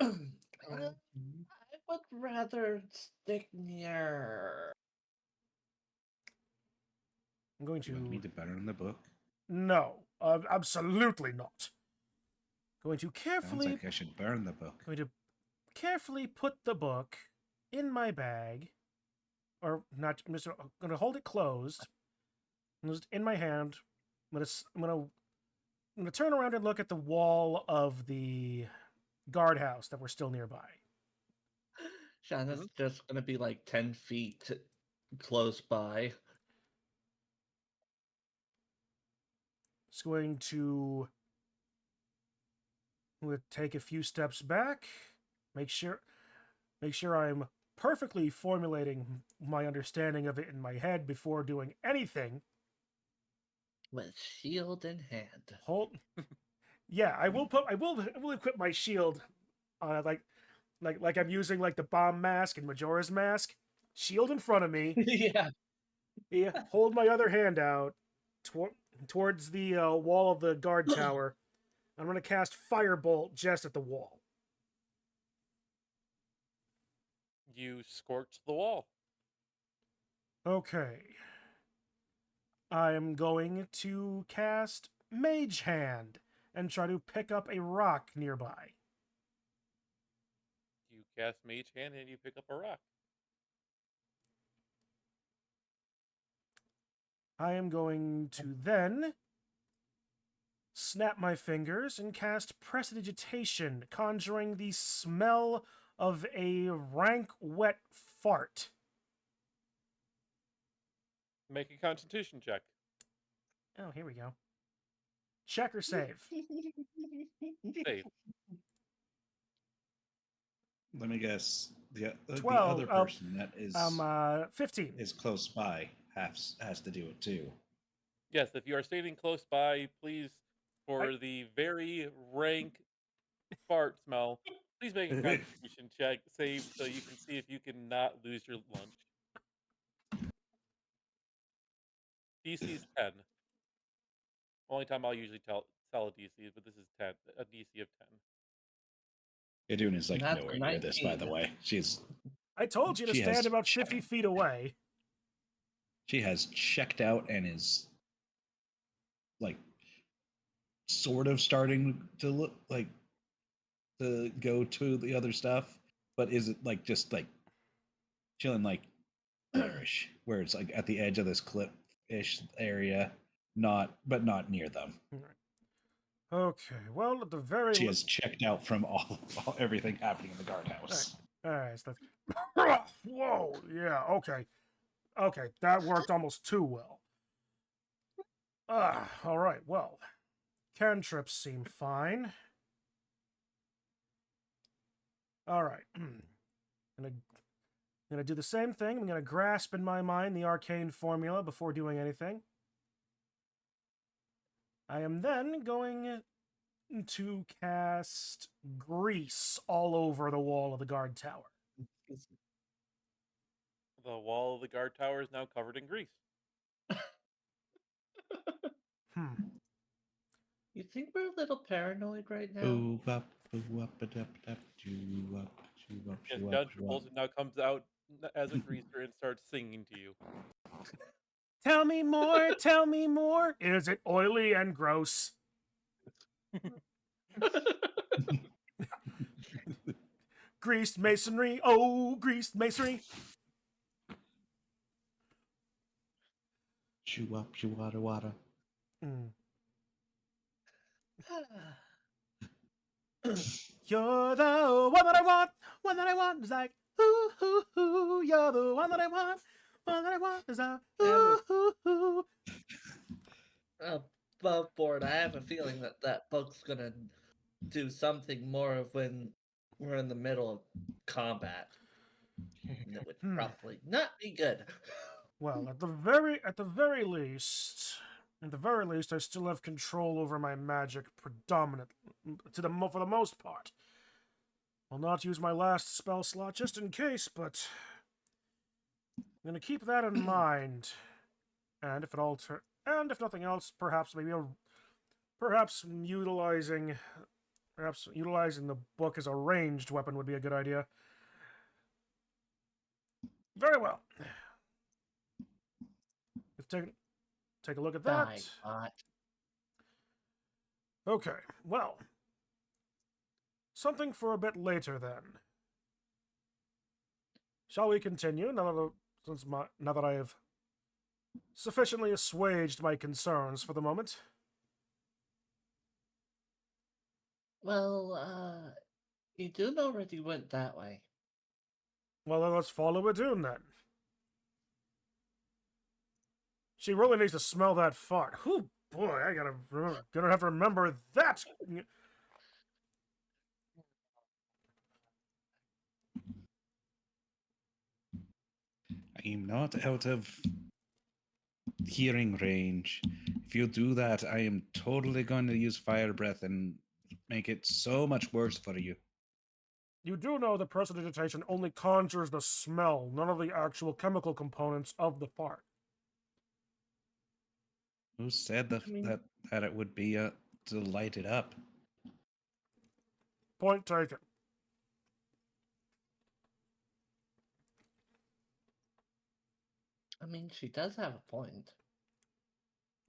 I would rather stick near. I'm going Do you want me to... to burn the book? No, absolutely not. Going to Sounds carefully... like I should burn the book. Going to carefully put the book in my bag, or not. I'm going to hold it closed, just in my hand. I'm going to turn around and look at the wall of the guardhouse that we're still nearby. Shauna's just gonna be like 10 feet close by. It's going to... I'm going to take a few steps back, make sure I'm perfectly formulating my understanding of it in my head before doing anything. With shield in hand. Hold. Yeah, I will equip my shield, like I'm using like the bomb mask and Majora's mask. Shield in front of me. Yeah. Yeah, hold my other hand out towards the wall of the guard tower. I'm gonna cast Firebolt just at the wall. You scorch the wall. Okay. I am going to cast Mage Hand and try to pick up a rock nearby. You cast Mage Hand and you pick up a rock. I am going to then snap my fingers and cast Prestidigitation, conjuring the smell of a rank, wet fart. Make a Constitution check. Oh, here we go. Check or save? Save. Let me guess. The 12, other person that is 15. is close by has to do it too. Yes, if you are standing close by, please, for the very rank fart smell, please make a Constitution check save so you can see if you can not lose your lunch. DC is 10. Only time I'll usually tell a DC, but this is 10. A DC of 10. Idun is like That's nowhere near this, by the 19. way. I told you to she stand has about 50 feet away. She has checked out and is like sort of starting to look like to go to the other stuff, but is it like just like chilling like there-ish, where it's like at the edge of this cliff-ish area, not near them. Okay, well, at the very... She has checked out from all everything happening in the guardhouse. All right, so that's... Whoa, yeah, okay. Okay, that worked almost too well. All right, well, cantrips seem fine. All right, I'm gonna do the same thing. I'm gonna grasp in my mind the arcane formula before doing anything. I am then going to cast grease all over the wall of the guard tower. The wall of the guard tower is now covered in grease. You think we're a little paranoid right now? Ooh, bop, ooh, up, a dup, dap, choo, up, choo, up, Yes, choo, up, Judge choo, up. Bolton now comes out as a greaser and starts singing to you. Tell me more, tell me more. Is it oily and gross? Greased masonry. Oh, greased masonry. Shoo up, shoo wada wada. Mm. You're the one that I want. One that I want is like, ooh, ooh, ooh. You're the one that I want. One that I want is like, ooh, ooh, ooh. Above board, I have a feeling that that book's gonna do something more of when we're in the middle of combat. And it would probably not be good. Well, at the very least, I still have control over my magic predominant for the most part. I'll not use my last spell slot just in case, but I'm gonna keep that in mind. And if nothing else, perhaps utilizing the book as a ranged weapon would be a good idea. Very well. Let's take a look at that. Die, bot. Okay, well, something for a bit later then. Shall we continue now that I have sufficiently assuaged my concerns for the moment? Well, you do already went that way. Well, then let's follow Adun then. She really needs to smell that fart. Oh boy, gonna have to remember that. I'm not out of hearing range. If you do that, I am totally going to use fire breath and make it so much worse for you. You do know that prestidigitation only conjures the smell, none of the actual chemical components of the fart. Who said that it would be to light it up? Point taken. I mean, she does have a point.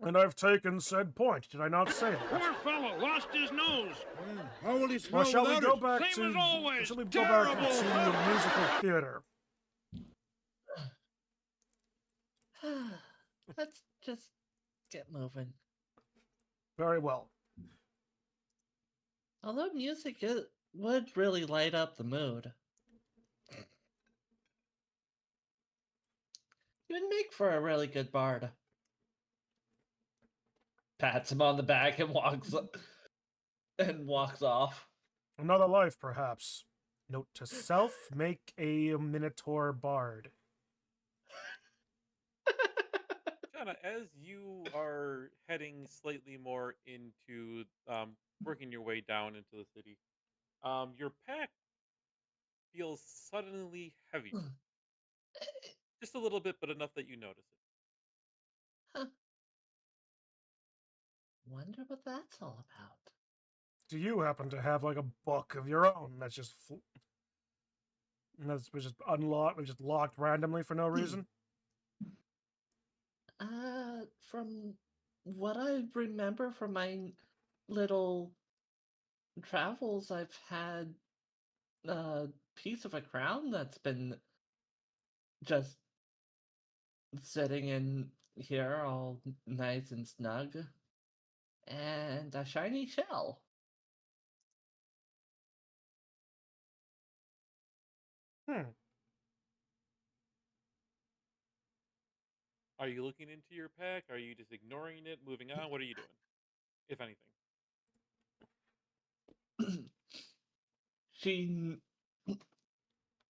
And I've taken said point. Did I not say that? Poor fellow lost his nose. How will he smell Well, shall we without go it? back Same as always. Shall we go back Terrible. to the musical theater? Let's just get moving. Very well. Although music would really light up the mood. You would make for a really good bard. Pats him on the back and walks off. Another life, perhaps. Note to self: make a Minotaur bard. Jana, as you are heading slightly more into working your way down into the city, your pack feels suddenly heavier. Just a little bit, but enough that you notice it. Huh. Wonder what that's all about. Do you happen to have like a book of your own that's just unlocked, just locked randomly for no reason? From what I remember from my little travels, I've had a piece of a crown that's been just sitting in here all nice and snug, and a shiny shell. Are you looking into your pack? Are you just ignoring it, moving on? What are you doing, if anything?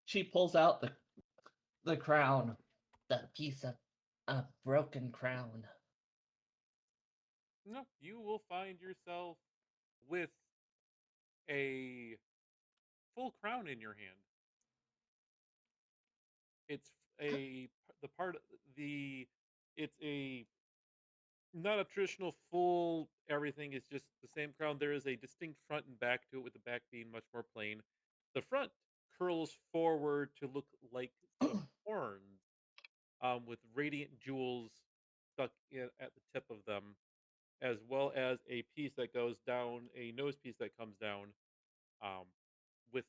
She pulls out the crown, the piece of a broken crown. No, you will find yourself with a full crown in your hand. It's a the part the it's a not a traditional full everything is just the same crown. There is a distinct front and back to it, with the back being much more plain. The front curls forward to look like some horns, with radiant jewels stuck at the tip of them, as well as a piece that goes down, a nose piece that comes down, um, with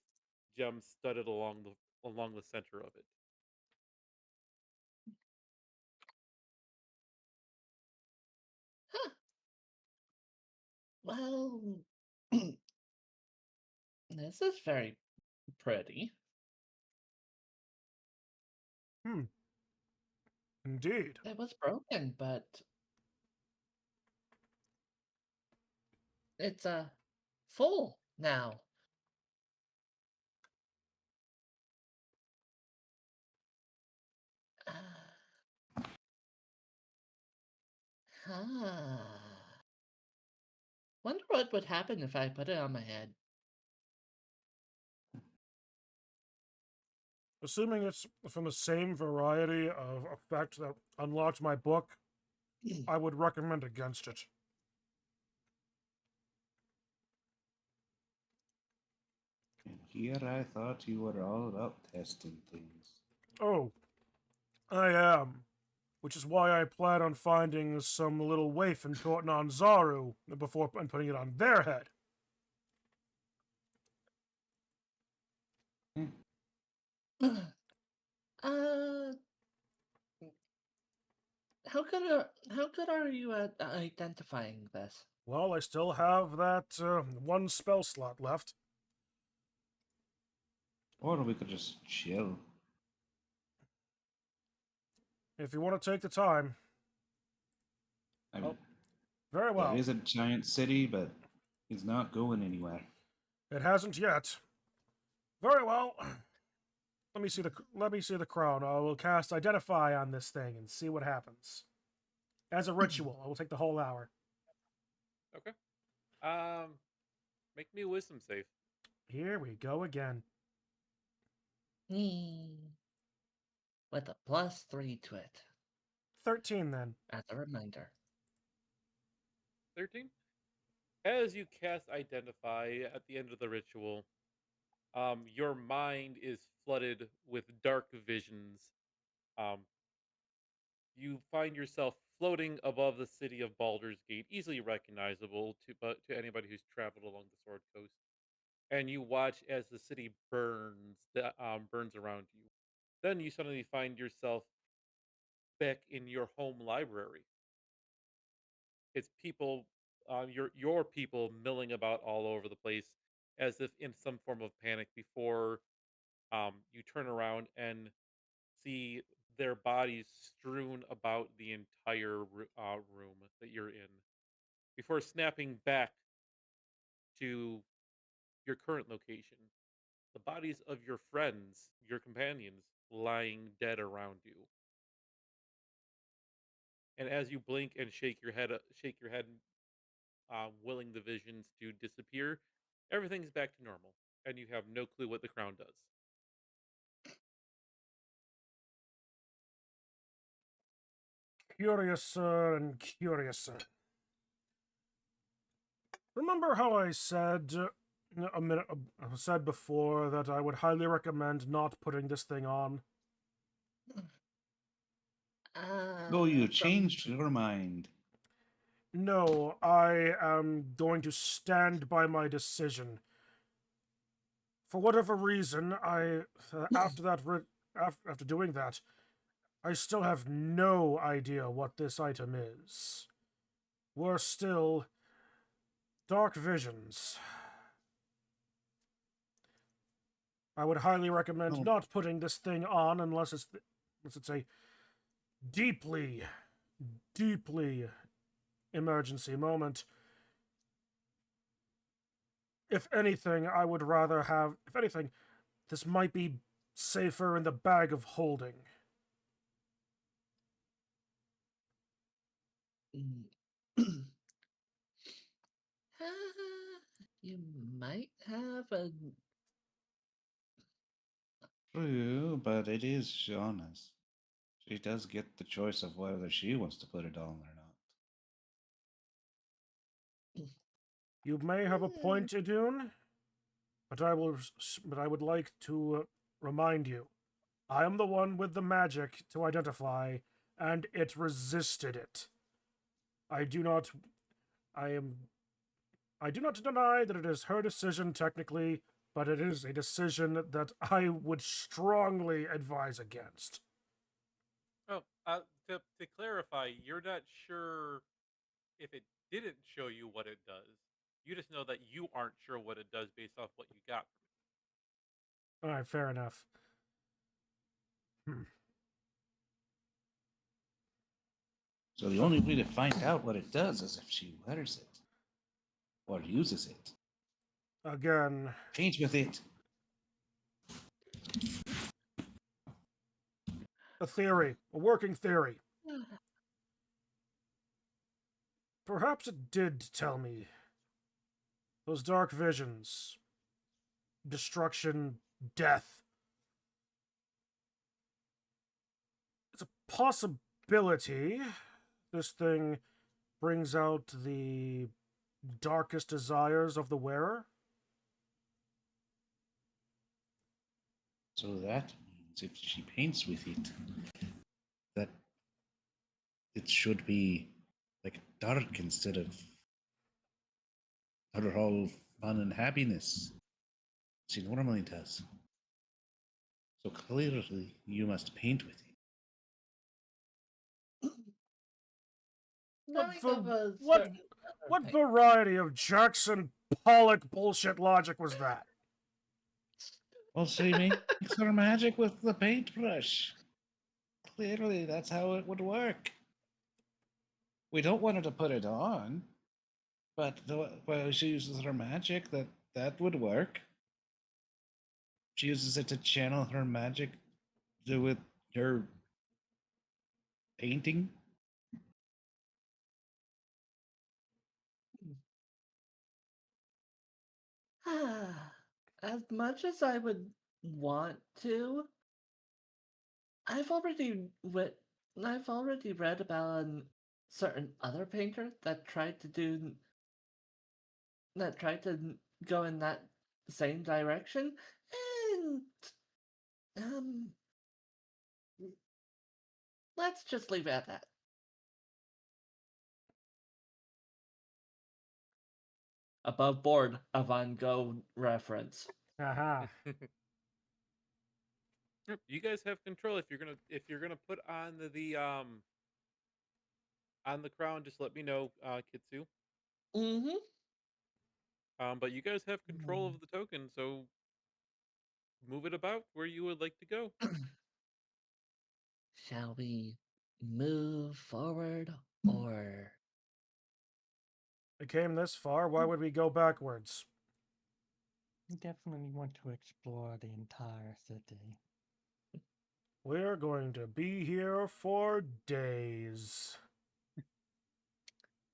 gems studded along the center of it. Huh. Well, this is very pretty. Indeed. It was broken, but it's full now. Huh. Wonder what would happen if I put it on my head. Assuming it's from the same variety of effect that unlocked my book, I would recommend against it. And here I thought you were all about testing things. Oh, I am. Which is why I plan on finding some little waif and putting on Zaru before and putting it on their head. uh, how good are you at identifying this? Well, I still have that one spell slot left. Or we could just chill. If you want to take the time. I mean, Oh, very well. There is a giant city, but it's not going anywhere. It hasn't yet. Very well. Let me see the crown. I will cast Identify on this thing and see what happens. As a ritual, I will take the whole hour. Okay. Make me a wisdom save. Here we go again. With a +3 to it, 13 then. as a reminder. 13. As you cast Identify at the end of the ritual, your mind is flooded with dark visions. You find yourself floating above the city of Baldur's Gate, easily recognizable to anybody who's traveled along the Sword Coast. And you watch as the city burns around you. Then you suddenly find yourself back in your home library. It's people, your people milling about all over the place, as if in some form of panic. Before you turn around and see their bodies strewn about the entire room that you're in. Before snapping back to your current location, the bodies of your friends, your companions, lying dead around you. And as you blink and shake your head, willing the visions to disappear, everything's back to normal, and you have no clue what the crown does. Curiouser and curiouser. Remember how I said said before that I would highly recommend not putting this thing on? Oh, you From changed your mind. No, I am going to stand by my decision. For whatever reason, after doing that, I still have no idea what this item is. Worse still, dark visions. I would highly recommend Oh. not putting this thing on unless it's a deeply, deeply emergency moment. If anything, I would rather have, if anything, this might be safer in the bag of holding. You might have a. True, but it is Shauna's. She does get the choice of whether she wants to put it on or not. You may have a point, Idun, but I would like to remind you, I am the one with the magic to identify, and it resisted it. I do not deny that it is her decision technically, but it is a decision that I would strongly advise against. Oh, to clarify, you're not sure if it didn't show you what it does. You just know that you aren't sure what it does based off what you got from All right, fair enough. So the only way to find out what it does is if she wears it or uses it. Again, Paint with it. a theory, a working theory. Perhaps it did tell me. Those dark visions, destruction, death. It's a possibility this thing brings out the darkest desires of the wearer. So that means if she paints with it, that it should be like dark instead of all fun and happiness she normally does. So clearly you must paint with it. Knowing va- of a what- certain other What thing. variety of Jackson Pollock bullshit logic was that? Well, she makes her magic with the paintbrush. Clearly, that's how it would work. We don't want her to put it on, but the way she uses her magic, that would work. She uses it to channel her magic, do with her painting. As much as I would want to, I've already read about a certain other painter that tried to go in that same direction, and um, let's just leave it at that. Above board, a Van Gogh reference. Aha. Yep, you guys have control. If you're gonna put on the crown, just let me know, Kitsu. Mm-hmm. But you guys have control of the token, so move it about where you would like to go. Shall we move forward or We came this far, why would we go backwards? We definitely want to explore the entire city. We're going to be here for days.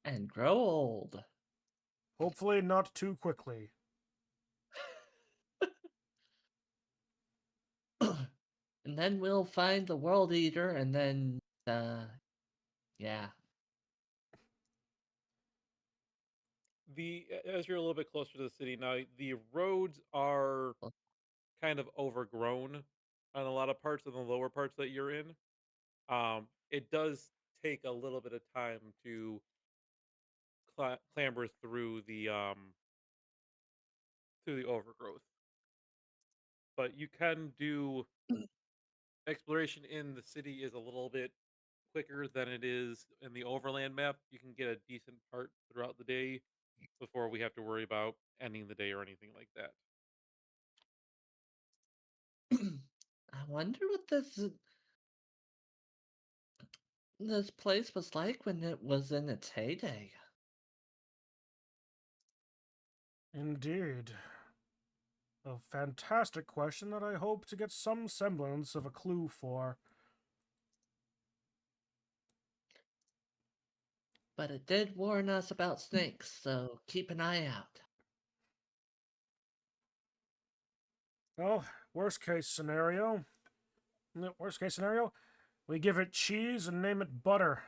and grow old? Hopefully not too quickly. And then we'll find the World Eater, and then, yeah. As you're a little bit closer to the city now, the roads are kind of overgrown on a lot of parts of the lower parts that you're in. It does take a little bit of time to clamber through the overgrowth, but you can do exploration in the city is a little bit quicker than it is in the overland map. You can get a decent part throughout the day before we have to worry about ending the day or anything like that. I wonder what this place was like when it was in its heyday. Indeed. A fantastic question that I hope to get some semblance of a clue for. But it did warn us about snakes, so keep an eye out. Well, worst case scenario, we give it cheese and name it butter.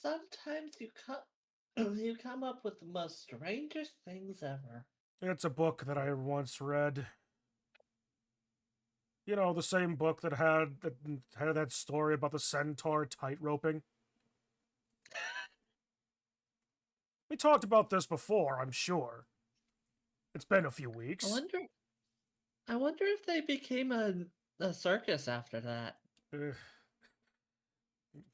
Sometimes you come up with the most strangest things ever. It's a book that I once read. You know, the same book that had that story about the centaur tightroping. We talked about this before, I'm sure. It's been a few I weeks. wonder if they became a circus after that.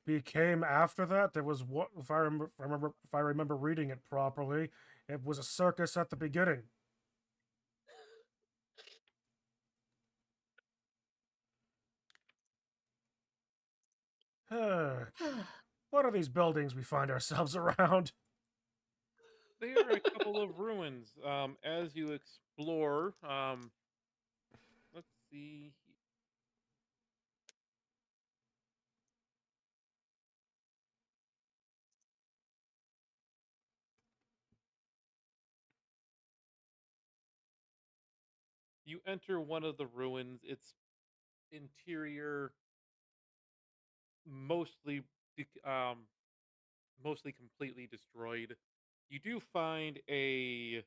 Became after that. There was what, if I remember reading it properly, it was a circus at the beginning. What are these buildings we find ourselves around? They are a couple of ruins. As you explore, let's see. You enter one of the ruins. Its interior mostly, mostly completely destroyed. You do find a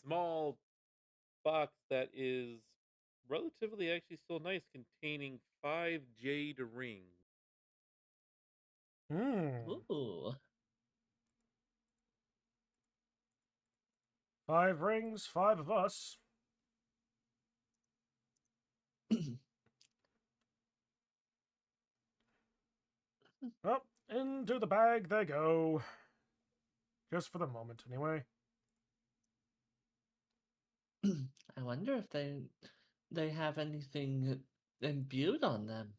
small box that is relatively actually still nice, containing 5 jade rings. Ooh. 5 rings, 5 of us. Well, into the bag they go. Just for the moment, anyway. I wonder if they have anything imbued on them.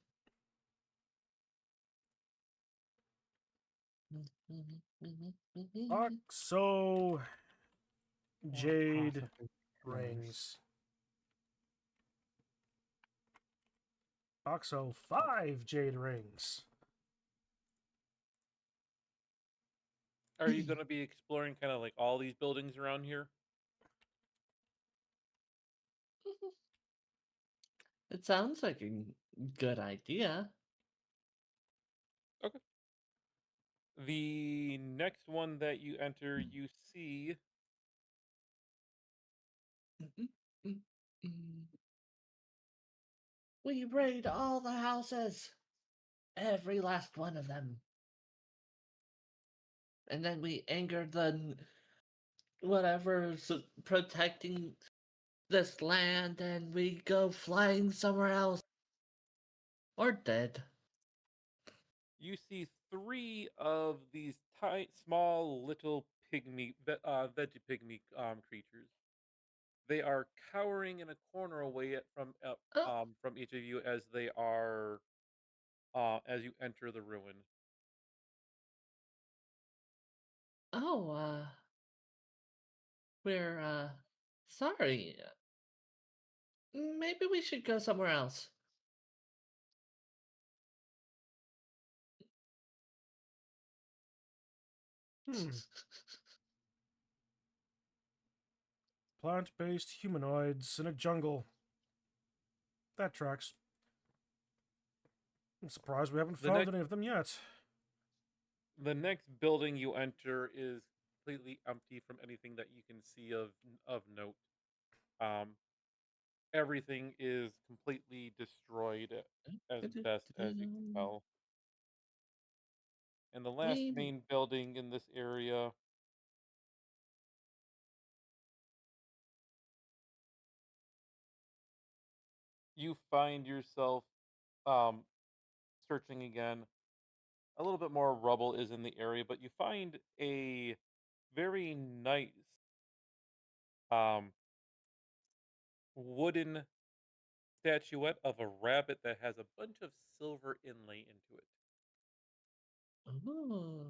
Oxo Or jade possibly rings. Oxo 5 jade rings. Are you going to be exploring kind of like all these buildings around here? It sounds like a good idea. Okay. The next one that you enter, you see We raid all the houses, every last one of them. And then we anger the whatever's protecting this land and we go flying somewhere else. Or dead. you see 3 of these small little pygmy veggie pygmy creatures. They are cowering in a corner away Oh, from each of you as they are as you enter the ruin. oh, we're sorry. Maybe we should go somewhere else. Plant-based humanoids in a jungle. That tracks. I'm surprised we haven't The found next any of them yet. the next building you enter is completely empty from anything that you can see of note. Um, Everything is completely destroyed as best as you can tell. And the last We main building in this area, you find yourself um, searching again. A little bit more rubble is in the area, but you find a very nice um, wooden statuette of a rabbit that has a bunch of silver inlay into it. Ooh.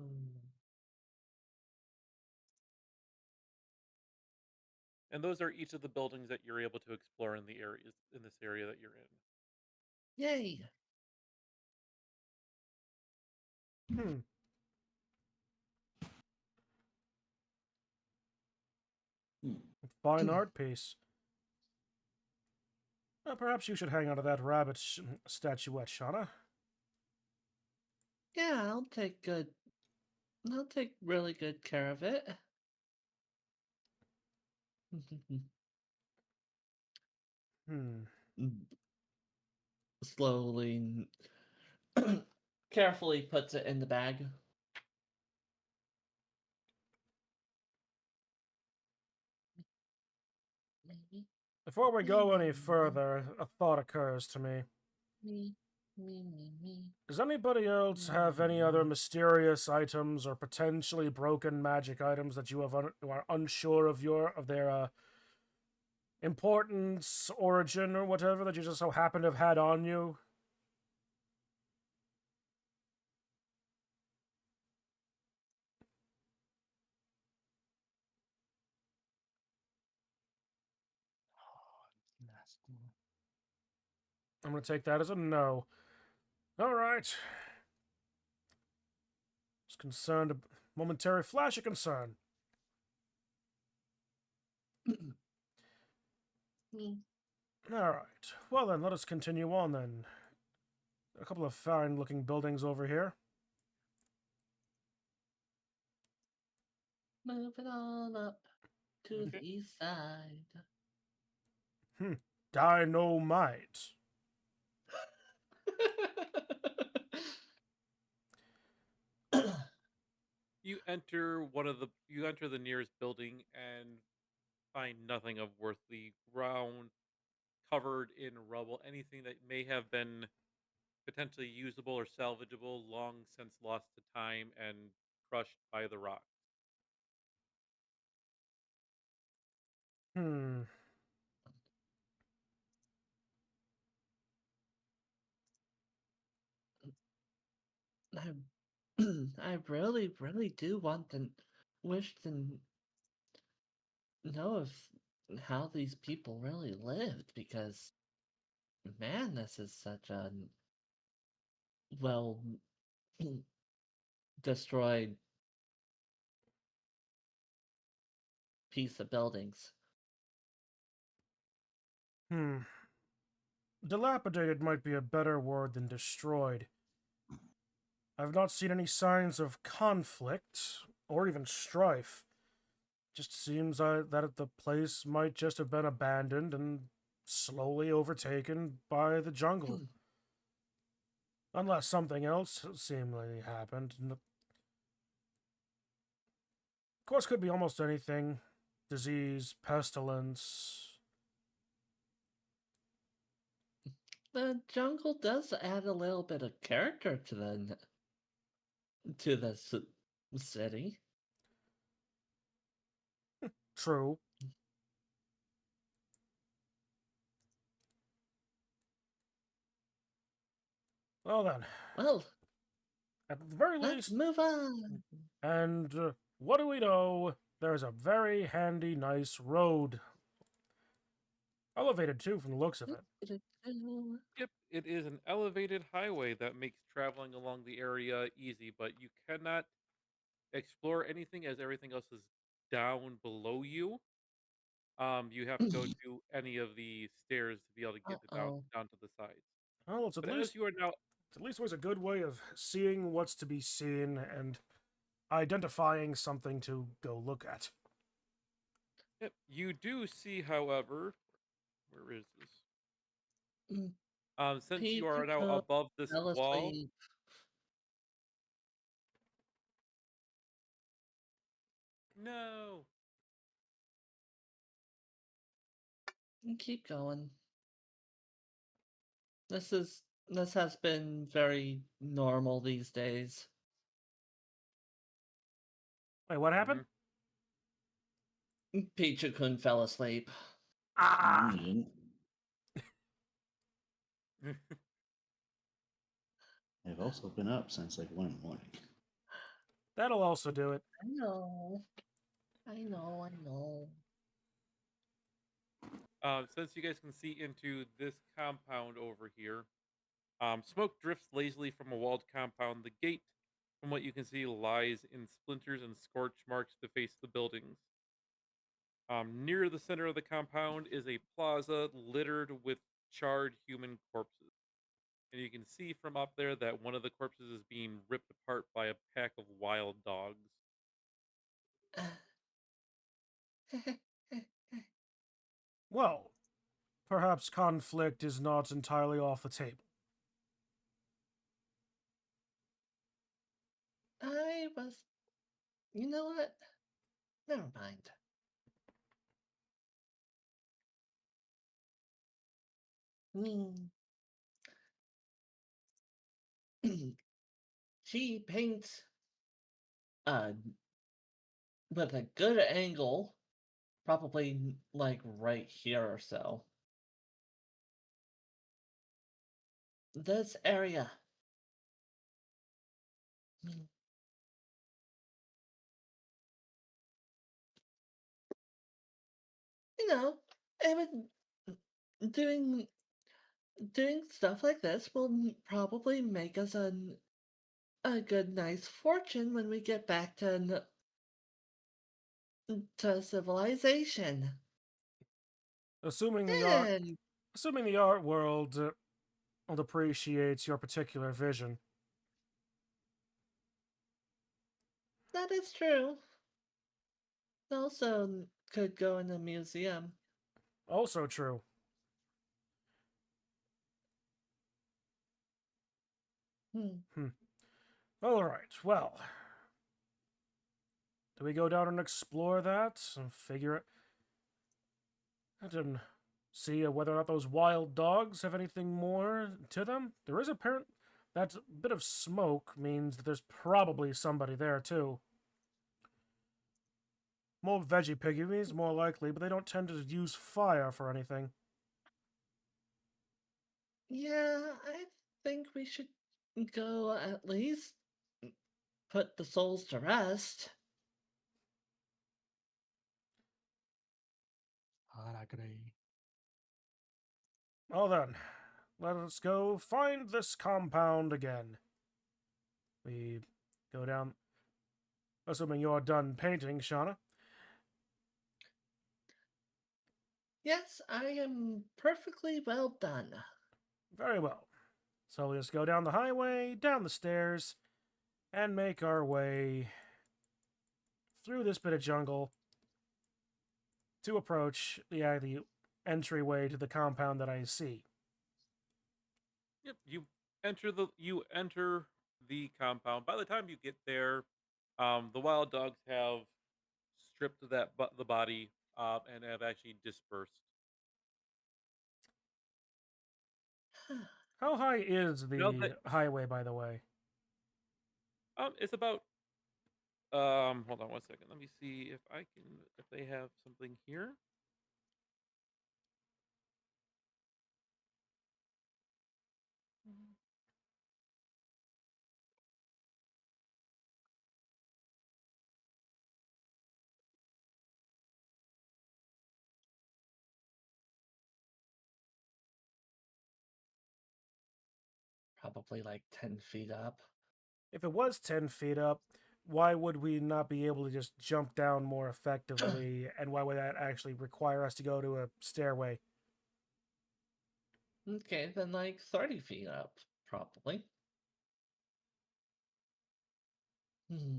And those are each of the buildings that you're able to explore in this area that you're in. Yay. Hmm. Fine art piece. Perhaps you should hang on to that rabbit statuette, Shauna. Yeah, I'll take really good care of it. Hmm. Slowly, carefully puts it in the bag. Before we go any further, a thought occurs to me. Me. Does anybody else have any other mysterious items or potentially broken magic items that you are unsure of their importance, origin, or whatever that you just so happen to have had on you? Nasty. I'm going to take that as a no. All right. Just concerned, a momentary flash of concern. All right. Well then, let us continue on then. A couple of fine-looking buildings over here. Move it on up to Okay. the east side. Dynamite. You enter the nearest building and find nothing of worth. The ground covered in rubble, anything that may have been potentially usable or salvageable, long since lost to time and crushed by the rock. Hmm. I, I really, really do want to wish to know if how these people really lived, because man, this is such a well destroyed piece of buildings. Dilapidated might be a better word than destroyed. I've not seen any signs of conflict or even strife. Just seems that the place might just have been abandoned and slowly overtaken by the jungle. Unless something else seemingly happened. Of course, could be almost anything. Disease, pestilence. The jungle does add a little bit of character to the city. True. Well then, Well, at the very let's least, move on. and what do we know? There's a very handy, nice road. Elevated too, from the looks of it. Yep, it is an elevated highway that makes traveling along the area easy, but you cannot explore anything as everything else is down below you. You have to go to any of the stairs to be able to get it Uh-oh. down to the sides. Well, it's But as you are now, least always a good way of seeing what's to be seen and identifying something to go look at. yep, you do see, however, where is this? Mm, Since you are now People above this fell wall, asleep. no. Keep going. This has been very normal these days. Wait, what happened? Pichu-kun fell asleep. Ah! Mm. Mhm. I've also been up since like 1 in the morning. That'll also do it. I know. I know. Since you guys can see into this compound over here, smoke drifts lazily from a walled compound. The gate, from what you can see, lies in splinters and scorch marks to face the buildings. Near the center of the compound is a plaza littered with charred human corpses. And you can see from up there that one of the corpses is being ripped apart by a pack of wild dogs. Well, perhaps conflict is not entirely off the table. You know what? Never mind. Hmm. She paints uh with a good angle, probably like right here or so. This area. Hmm. You know, I would doing stuff like this will probably make us a good nice fortune when we get back to civilization. Assuming And the art world appreciates your particular vision. that is true. Also could go in a museum. Also true. Hmm. All right. Well, do we go down and explore that and figure it? I didn't see whether or not those wild dogs have anything more to them. There is apparent that bit of smoke means that there's probably somebody there too. More veggie pygmies, more likely, but they don't tend to use fire for anything. Yeah, I think we should go at least put the souls to rest. I agree. Well then, let us go find this compound again. We go down, assuming you're done painting, Shauna. Yes, I am perfectly well done. Very well. So we just go down the highway, down the stairs, and make our way through this bit of jungle to approach the entryway to the compound that I see. Yep, you enter the compound. By the time you get there, the wild dogs have stripped the body and have actually dispersed. How high is Now the that highway, by the way? it's about hold on one second. Let me see if they have something here. Probably like 10 feet up. If it was 10 feet up, why would we not be able to just jump down more effectively? And why would that actually require us to go to a stairway? Okay, then like 30 feet up, probably. Hmm.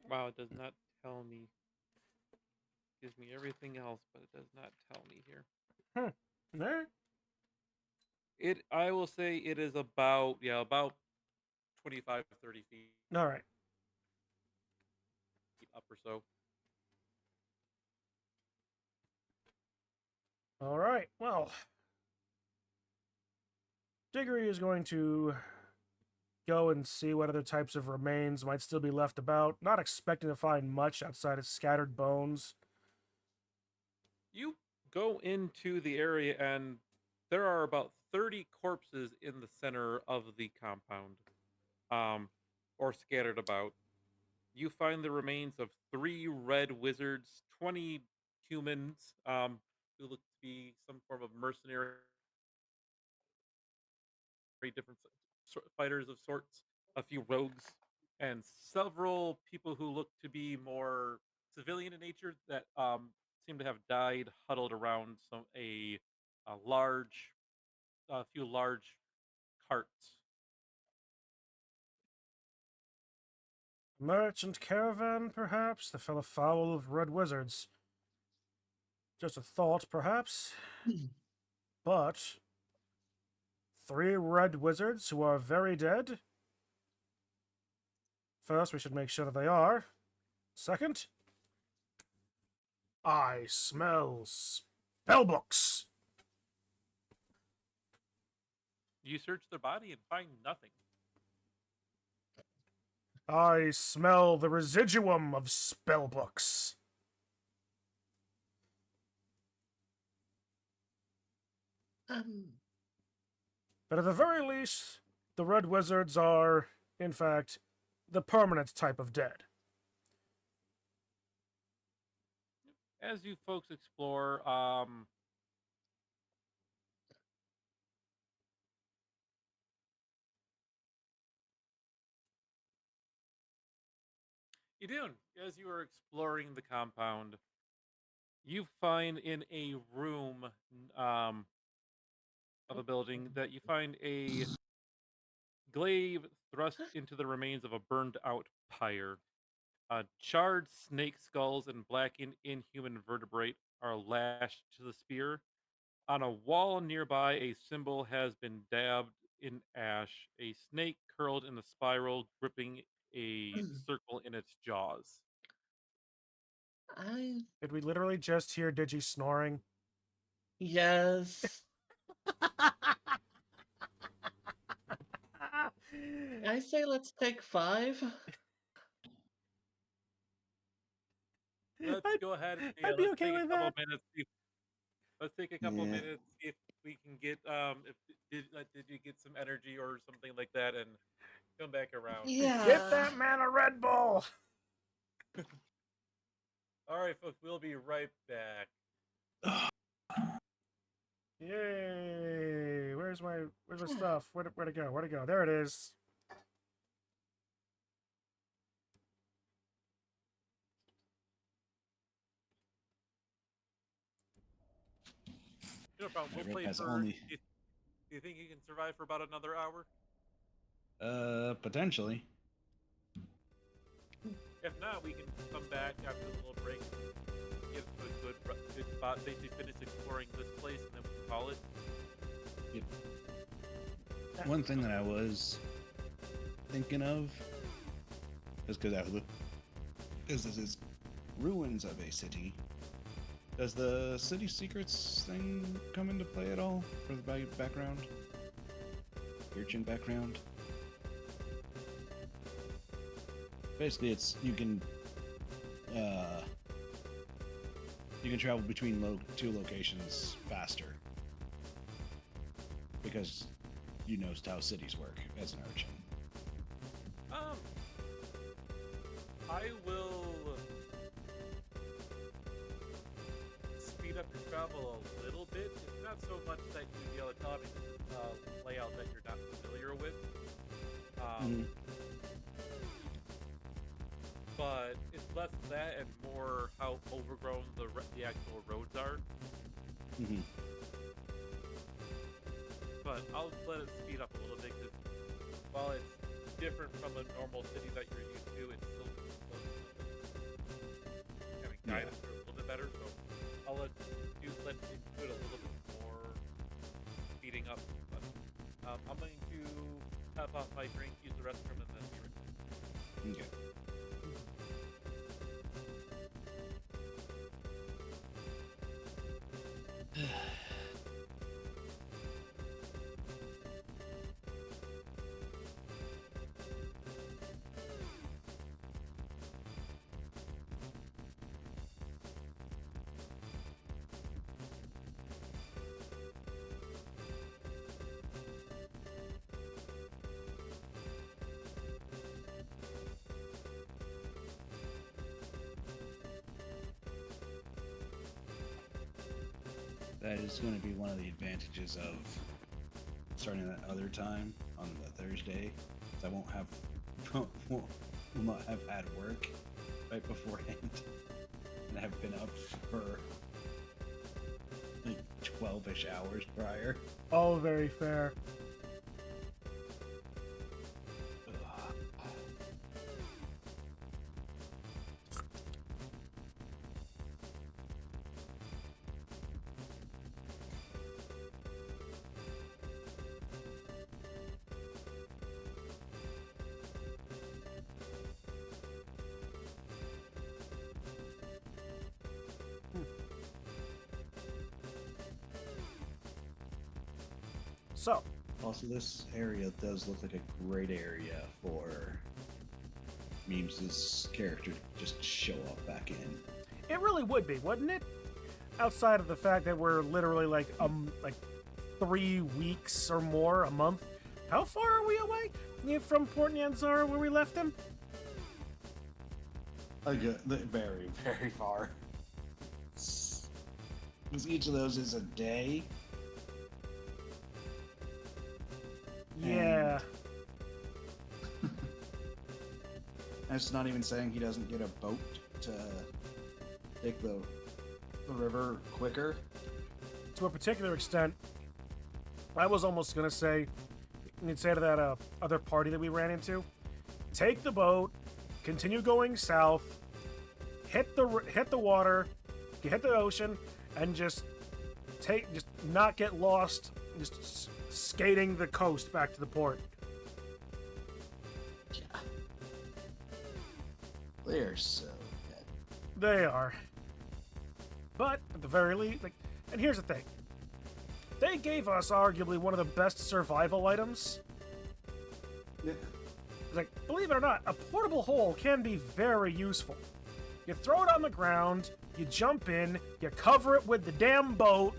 Wow, it does not tell me. Gives me everything else, but it does not tell me here. There? I will say it is about 25 to 30 feet All right. up or so. All right. Well, Diggory is going to go and see what other types of remains might still be left about, not expecting to find much outside of scattered bones. You go into the area and there are about 30 corpses in the center of the compound, or scattered about. You find the remains of 3 red wizards, 20 humans, who look to be some form of mercenary, different fighters of sorts, a few rogues, and several people who look to be more civilian in nature that seem to have died huddled around a large, a few large carts. Merchant caravan, perhaps? They fell afoul of red wizards. Just a thought, perhaps. But 3 red wizards who are very dead? First, we should make sure that they are. Second, I smell spellbooks. You search their body and find nothing. I smell the residuum of spell books. But at the very least, the Red Wizards are, in fact, the permanent type of dead. As you folks explore, Idun, as you are exploring the compound, you find in a room of a building that you find a glaive thrust into the remains of a burned out pyre. Charred snake skulls and blackened inhuman vertebrae are lashed to the spear. On a wall nearby, a symbol has been dabbed in ash, a snake curled in a spiral, gripping a circle in its jaws. Did we literally just hear Digi snoring? Yes. I say let's take 5. Let's go ahead and I'd be let's okay take a with couple that. minutes. Let's take a couple Yeah. minutes, see if we can get did you get some energy or something like that, and come back around. Yeah. Get that man a Red Bull! All right, folks, we'll be right back. Yay! Where's my stuff? Where'd it go? Where'd it go? There it is. No problem. We'll Rick play has for. only- Do you think you can survive for about another hour? Potentially. If not, we can come back after the little break, get to a good spot, basically finish exploring this place, and then we can call it. One thing that I was thinking of is because this is ruins of a city. Does the city secrets thing come into play at all for the background? Urchin background? Basically, it's you can travel between 2 locations faster because you know how cities work as an urchin. I will speed up your travel a little bit. It's not so much that you'd be able to tell me layout that you're not familiar with. But it's less that and more how overgrown the actual roads are. Mm-hmm. But I'll let it speed up a little bit because while it's different from a normal city that you're used to, it's still kind of guide us through a little bit better. So I'll let it do it a little bit more speeding up. But I'm going to tap off my drink, use the restroom, and then be right back. Okay. That is going to be one of the advantages of starting that other time on the Thursday. I won't will not have had work right beforehand, and have been up for like 12-ish hours prior. All very fair. So, Also, this area does look like a great area for Memes' character to just show up back in. It really would be, wouldn't it? Outside of the fact that we're literally like 3 weeks or more, a month. How far are we away from Port Nyanzara where we left him? Very, very far. Because each of those is a day. Yeah. That's not even saying he doesn't get a boat to take the river quicker. To a particular extent, I was almost gonna say, you'd say to that other party that we ran into, take the boat, continue going south, hit the water, hit the ocean, and just not get lost, just skating the coast back to the port. Yeah. They're so good. They are. But at the very least, and here's the thing. They gave us arguably one of the best survival items. Yeah. Believe it or not, a portable hole can be very useful. You throw it on the ground, you jump in, you cover it with the damn boat.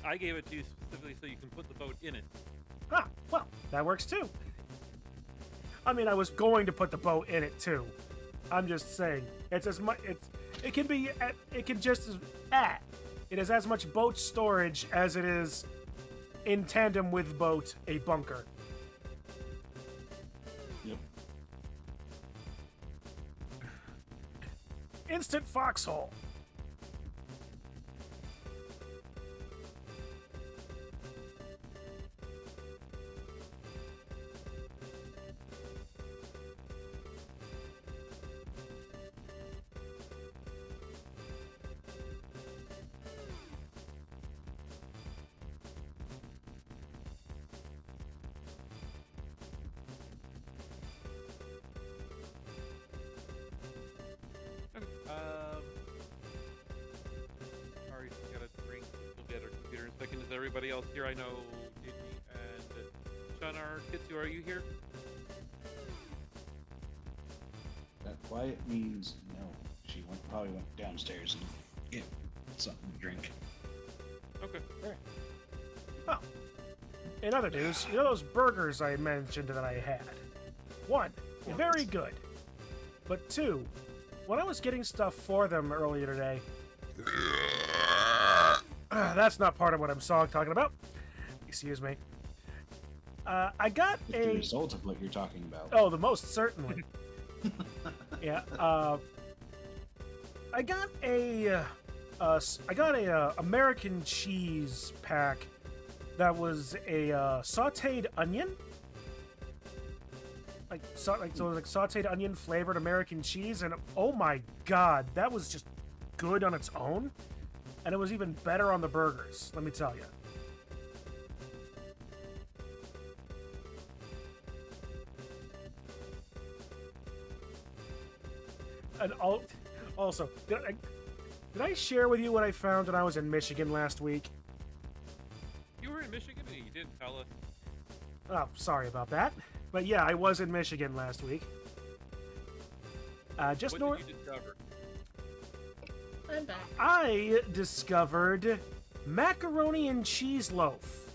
I gave it to you specifically so you can put the boat in it. Ah, well, that works too. I mean, I was going to put the boat in it too. I'm just saying, it's as much. It can be. It can just It is as much boat storage as it is, in tandem with boat, a bunker. Yep. Instant foxhole. Kari's got a drink. She'll be at her computer in a second. Is everybody else here? I know Digi and Sean are. Kitsu, are you here? That quiet means no. She probably went downstairs and get something to drink. Okay. Well, in other news, you know those burgers I mentioned that I had? 1, very good. But 2, when I was getting stuff for them earlier today, that's not part of what I'm talking about. Excuse me. I got It's the result of what you're talking about. Oh, the most certainly. Yeah. I got a American cheese pack that was a sautéed onion. So it was like sautéed onion flavored American cheese, and oh my god, that was just good on its own, and it was even better on the burgers. Let me tell you. And also, did I share with you what I found when I was in Michigan last week? You were in Michigan and you didn't tell us. Oh, sorry about that. But yeah, I was in Michigan last week. Just What north. did you discover? I'm back. I discovered macaroni and cheese loaf.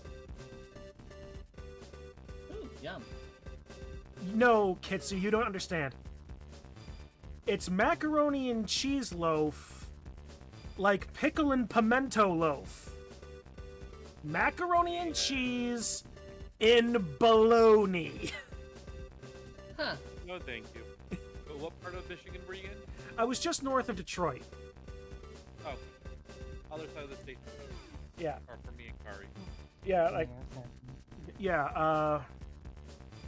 Ooh, yum. No, Kitsu, you don't understand. It's macaroni and cheese loaf, like pickle and pimento loaf. Macaroni and cheese in bologna. Huh. No, thank you. But what part of Michigan were you in? I was just north of Detroit. Oh, other side of the state. Yeah, Or for me and Kari. yeah, like, yeah,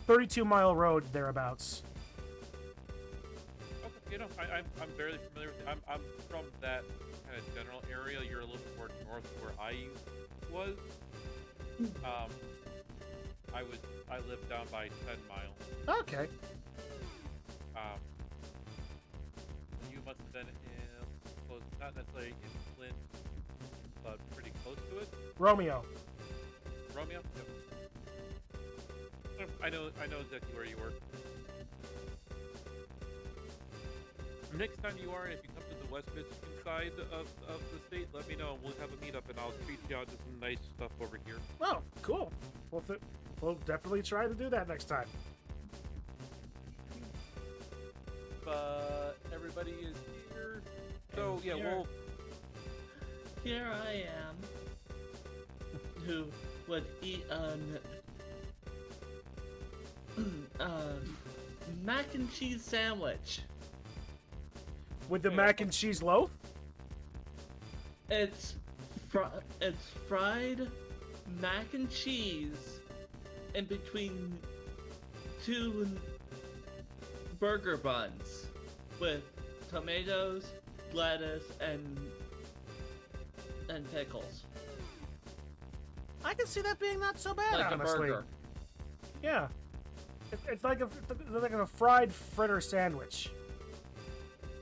32-mile road thereabouts. Okay, I'm very familiar with it. I'm from that kind of general area. You're a little bit more north of where I was. I lived down by 10 Mile. Okay. You must have been in, close, not necessarily in Flint, but pretty close to it. Romeo. Romeo? Yep. I know exactly where you were. Next time you are, and if you come to the West Michigan side of the state, let me know, and we'll have a meetup, and I'll treat you out to some nice stuff over here. Oh, cool. We'll definitely try to do that next time. But everybody is here. So, And yeah, here- Here I am, who would eat an mac and cheese sandwich. With the Yeah. mac and cheese loaf? It's fried mac and cheese in between two burger buns with tomatoes, lettuce, and pickles. I can see that being not so bad, Like honestly. a burger. Yeah. It's like a fried fritter sandwich.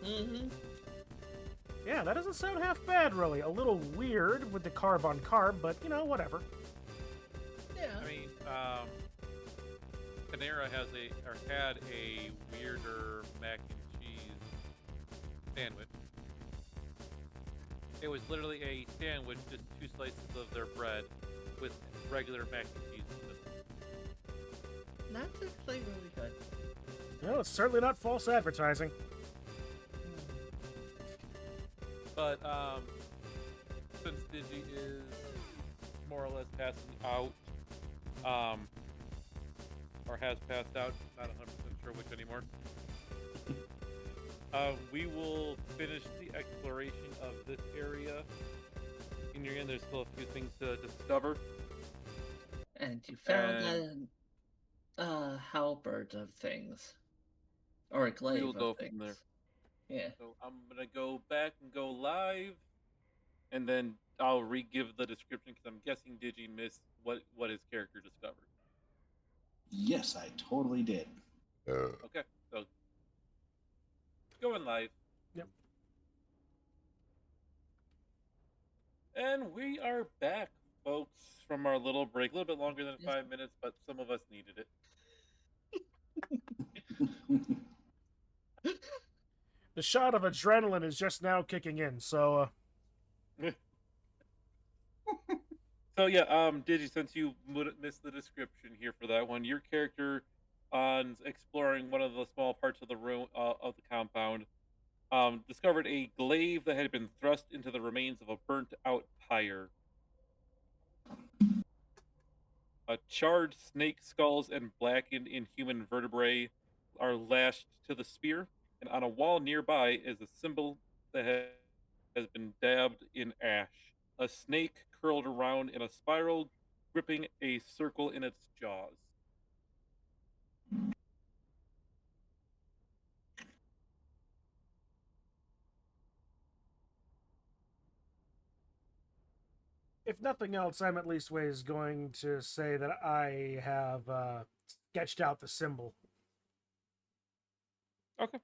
Mm-hmm. Yeah, that doesn't sound half bad, really. A little weird with the carb on carb, but, you know, whatever. Yeah. I mean, Panera had a weirder mac and cheese sandwich. It was literally a sandwich, just 2 slices of their bread with regular mac and cheese. That's actually really good. No, it's certainly not false advertising. But since Digi is more or less passing out, or has passed out, not 100% sure which anymore, we will finish the exploration of this area. In your end, there's still a few things to discover. And you found that halberd of things. Or a glaive will of go things. from there. Yeah. So I'm gonna go back and go live, and then I'll re-give the description because I'm guessing Digi missed what his character discovered. Yes, I totally did. Okay, so going live. Yep. And we are back, folks, from our little break. A little bit longer than Yes. 5 minutes, but some of us needed it. The shot of adrenaline is just now kicking in, so, So yeah, Digi, since you missed the description here for that one, your character on exploring one of the small parts of the room of the compound discovered a glaive that had been thrust into the remains of a burnt-out pyre. Charred snake skulls and blackened inhuman vertebrae are lashed to the spear, and on a wall nearby is a symbol that has been dabbed in ash. A snake curled around in a spiral, gripping a circle in its jaws. if nothing else, I'm at least ways going to say that I have sketched out the symbol. Okay.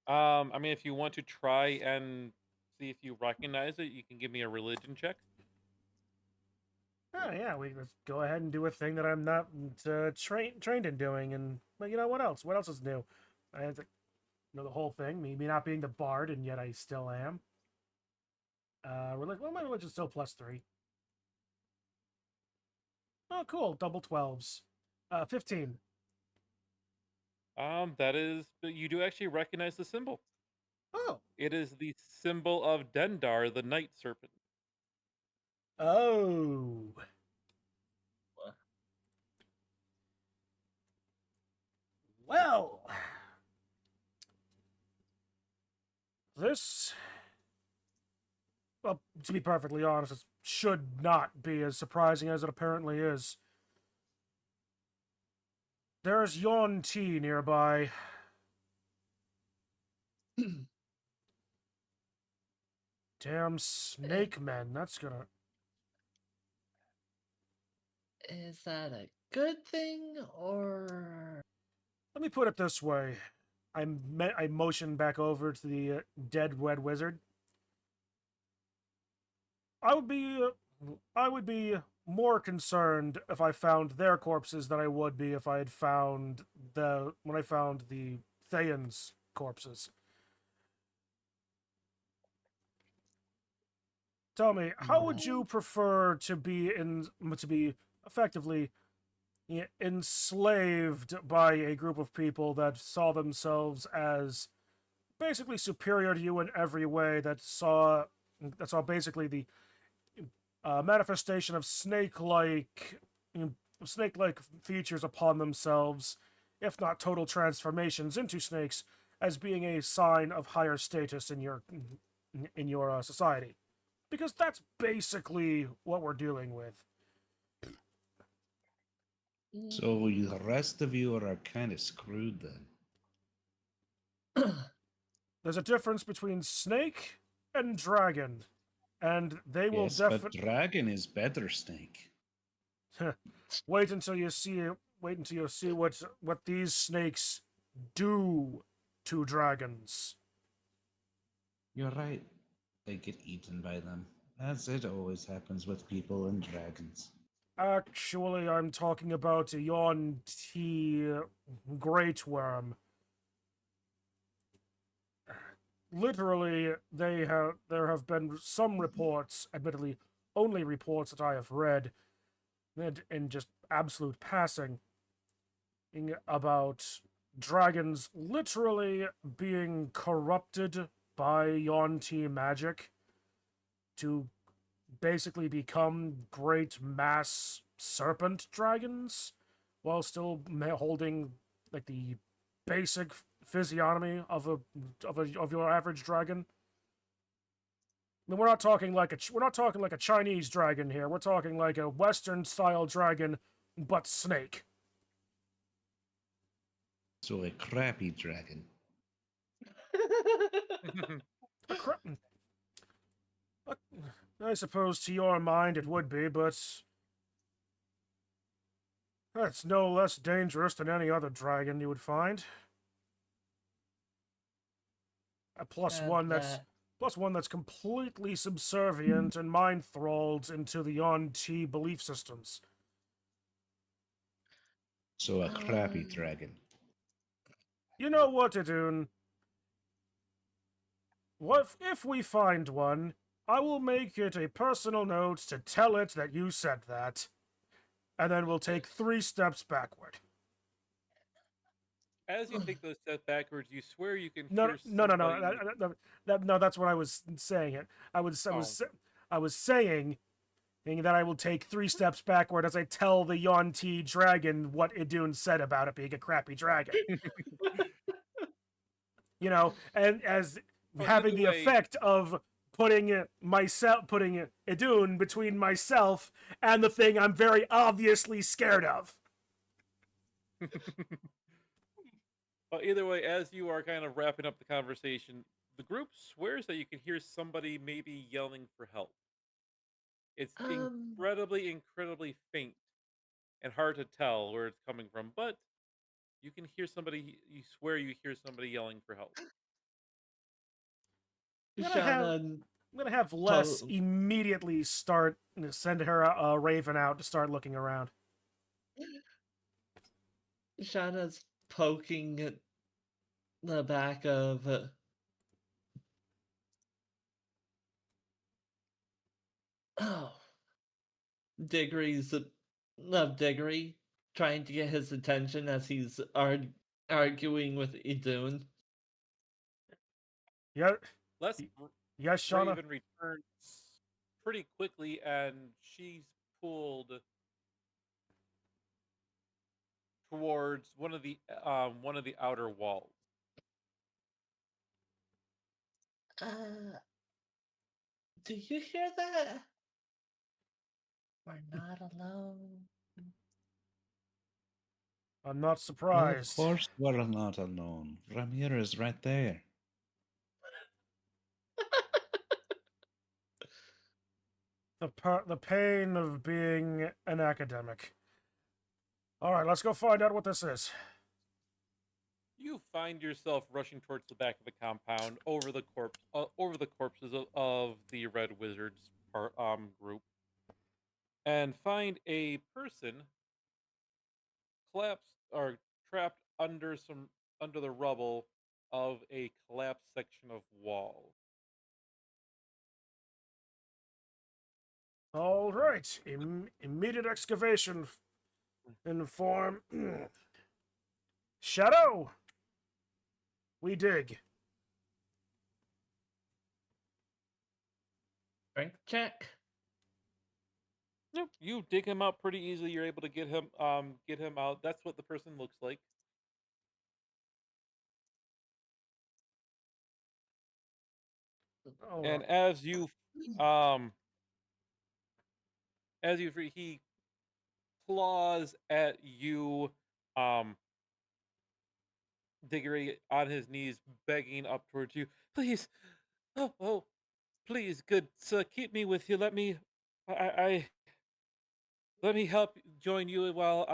I mean, if you want to try and see if you recognize it, you can give me a religion check. Oh, yeah, let's go ahead and do a thing that I'm not trained in doing, and, well, you know, what else? What else is new? I have to know the whole thing, me not being the bard, and yet I still am. Well, my religion's still +3. Oh, cool, double 12s. 15. That is, you do actually recognize the symbol. Oh. It is the symbol of Dendar, the night serpent. Oh. Well, this, well, to be perfectly honest, it should not be as surprising as it apparently is. There's Yon Tea nearby. Damn snake men, that's gonna... Is that a good thing, or... Let me put it this way. I motion back over to the dead red wizard. I would be more concerned if I found their corpses than I would be if I had found when I found the Thayans' corpses. Tell me, how would you prefer to be effectively enslaved by a group of people that saw themselves as basically superior to you in every way, that saw basically the manifestation of snake-like features upon themselves, if not total transformations into snakes, as being a sign of higher status in your society? Because that's basically what we're dealing with. So the rest of you are kind of screwed then. There's a difference between snake and dragon, and they will Yes, but definitely dragon is better snake. wait until you see what these snakes do to dragons. You're right. They get eaten by them, as it always happens with people and dragons. Actually, I'm talking about a Yuan-Ti great worm. Literally, there have been some reports, admittedly only reports that I have read, and in just absolute passing, about dragons literally being corrupted by Yuan-Ti magic to basically become great mass serpent dragons, while still holding like the basic physiognomy of your average dragon. I mean, we're not talking like a Chinese dragon here. We're talking like a Western style dragon, but snake. So a crappy dragon. I suppose to your mind it would be, but that's no less dangerous than any other dragon you would find. Plus one that's completely subservient and mind-thralled into the Yuan-Ti belief systems. So a crappy dragon. You know what, Idun? What if we find one? I will make it a personal note to tell it that you said that, and then we'll take 3 steps backward. As you take those steps backwards, you swear you can No, hear no. somebody- No, that's what I was saying. It. I was saying that I will take 3 steps backward as I tell the Yuan-Ti dragon what Idun said about it being a crappy dragon. You know, and as having the effect of putting Idun between myself and the thing I'm very obviously scared of. Well, either way, as you are kind of wrapping up the conversation, the group swears that you can hear somebody maybe yelling for help. It's incredibly faint and hard to tell where it's coming from, but you can hear somebody. You swear you hear somebody yelling for help. I'm gonna have Les immediately send her a raven out to start looking around. Shauna's poking at the back of Diggory, trying to get his attention as he's arguing with Idun. Yeah. Les Yes, Shauna. Raven returns pretty quickly, and she's pulled towards one of the outer walls. Do you hear that? We're not alone. I'm not Well, of surprised. course we're not alone. Ramir is right there. The pain of being an academic. All right, let's go find out what this is. You find yourself rushing towards the back of the compound over the corpses of the Red Wizards group and find a person collapsed or trapped under the rubble of a collapsed section of wall. All right. Immediate excavation. Inform. Shadow. We dig. Strength check. Nope, you dig him out pretty easily. You're able to get him out. That's what the person looks like. Oh, And he claws at you, Diggory on his knees, begging up towards you. Please, oh, please, good sir, keep me with you. I let me help join you while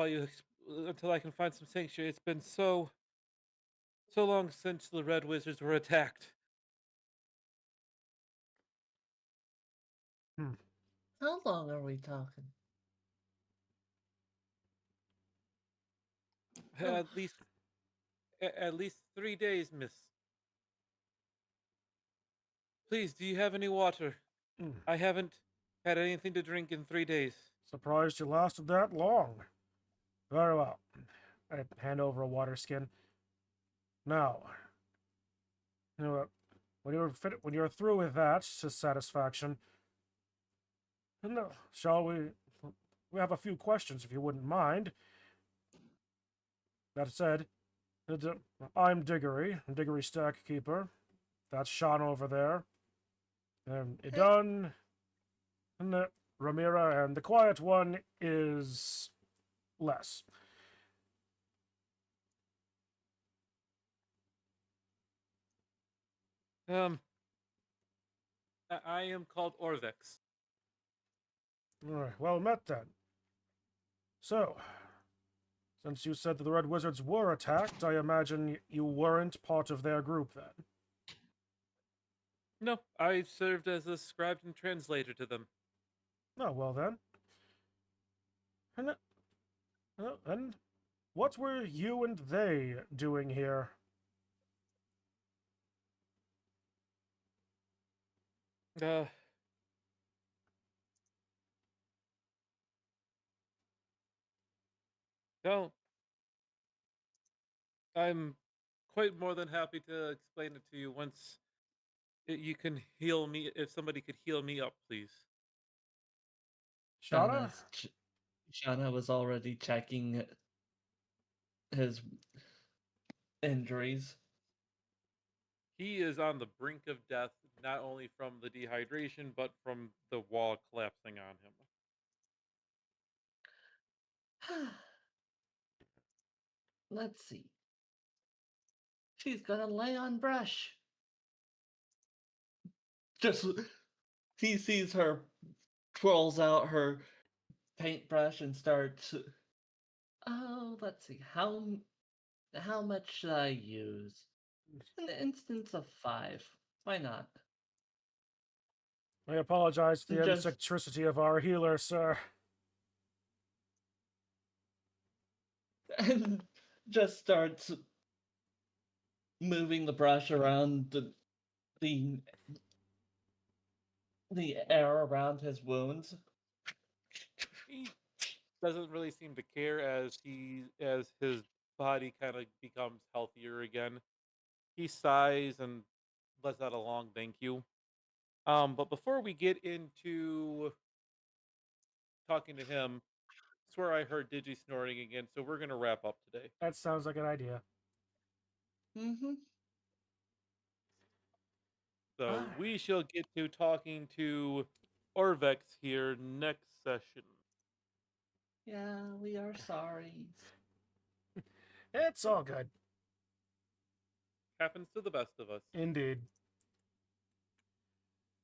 you until I can find some sanctuary. It's been so long since the Red Wizards were attacked. How long are we talking? Oh. At least 3 days, miss. Please, do you have any water? I haven't had anything to drink in 3 days. surprised you lasted that long. Very well. I hand over a water skin. Now, you know, when you're through with that to satisfaction, shall we? We have a few questions, if you wouldn't mind. That said, I'm Diggory, Diggory Stack Keeper. That's Sean over there. And Idan, and Ramira, and the quiet one is Les. I am called Orvex. All right, well met then. So, since you said that the Red Wizards were attacked, I imagine you weren't part of their group then. No, I served as a scribe and translator to them. Oh, well then. And what were you and they doing here? Uh, well, I'm quite more than happy to explain it to you once you can heal me. If somebody could heal me up, please. Shauna? Shauna was already checking his injuries. He is on the brink of death, not only from the dehydration, but from the wall collapsing on him. Let's see. She's gonna lay on brush. Just he sees her, twirls out her paintbrush and starts. Oh, let's see. How much should I use? An instance of 5. Why not? I apologize for the Just- eccentricity of our healer, sir. And just starts moving the brush around the air around his wounds. He doesn't really seem to care as his body kind of becomes healthier again. He sighs and lets out a long thank you. But before we get into talking to him, I swear I heard Digi snoring again, so we're gonna wrap up today. That sounds like an idea. Mm-hmm. So Alright. we shall get to talking to Orvex here next session. Yeah, we are sorry. It's all good. Happens to the best of us. Indeed.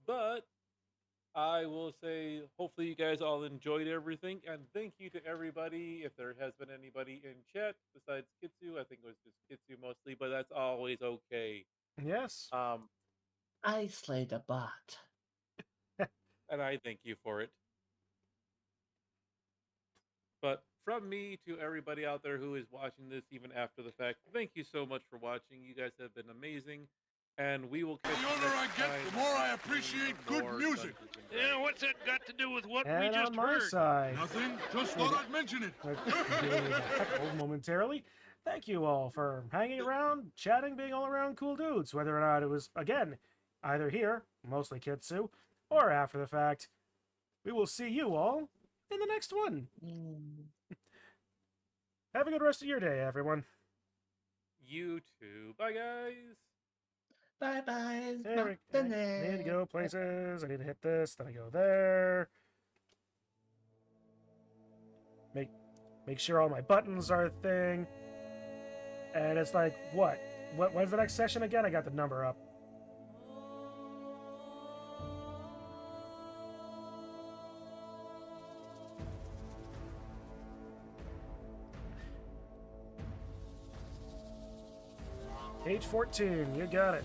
But I will say, hopefully you guys all enjoyed everything, and thank you to everybody. If there has been anybody in chat besides Kitsu, I think it was just Kitsu mostly, but that's always okay. Yes. I slayed a bot. And I thank you for it. But from me to everybody out there who is watching this even after the fact, thank you so much for watching. You guys have been amazing. And we will catch The you older I next get, time the more I on appreciate more good music. Dungeons and Yeah, Dragons. what's that got to do with what we And just on my heard? side, Nothing, just thought I'd mention it. doing a heckle momentarily. Thank you all for hanging around, chatting, being all around cool dudes, whether or not it was, again, either here, mostly Kitsu, or after the fact. We will see you all in the next one. Have a good rest of your day, everyone. You too. Bye, guys. Bye bye. Hey, I need to go places. I need to hit this, then I go there. Make sure all my buttons are a thing. And it's like, what? When's the next session again? I got the number up. Page 14, you got it.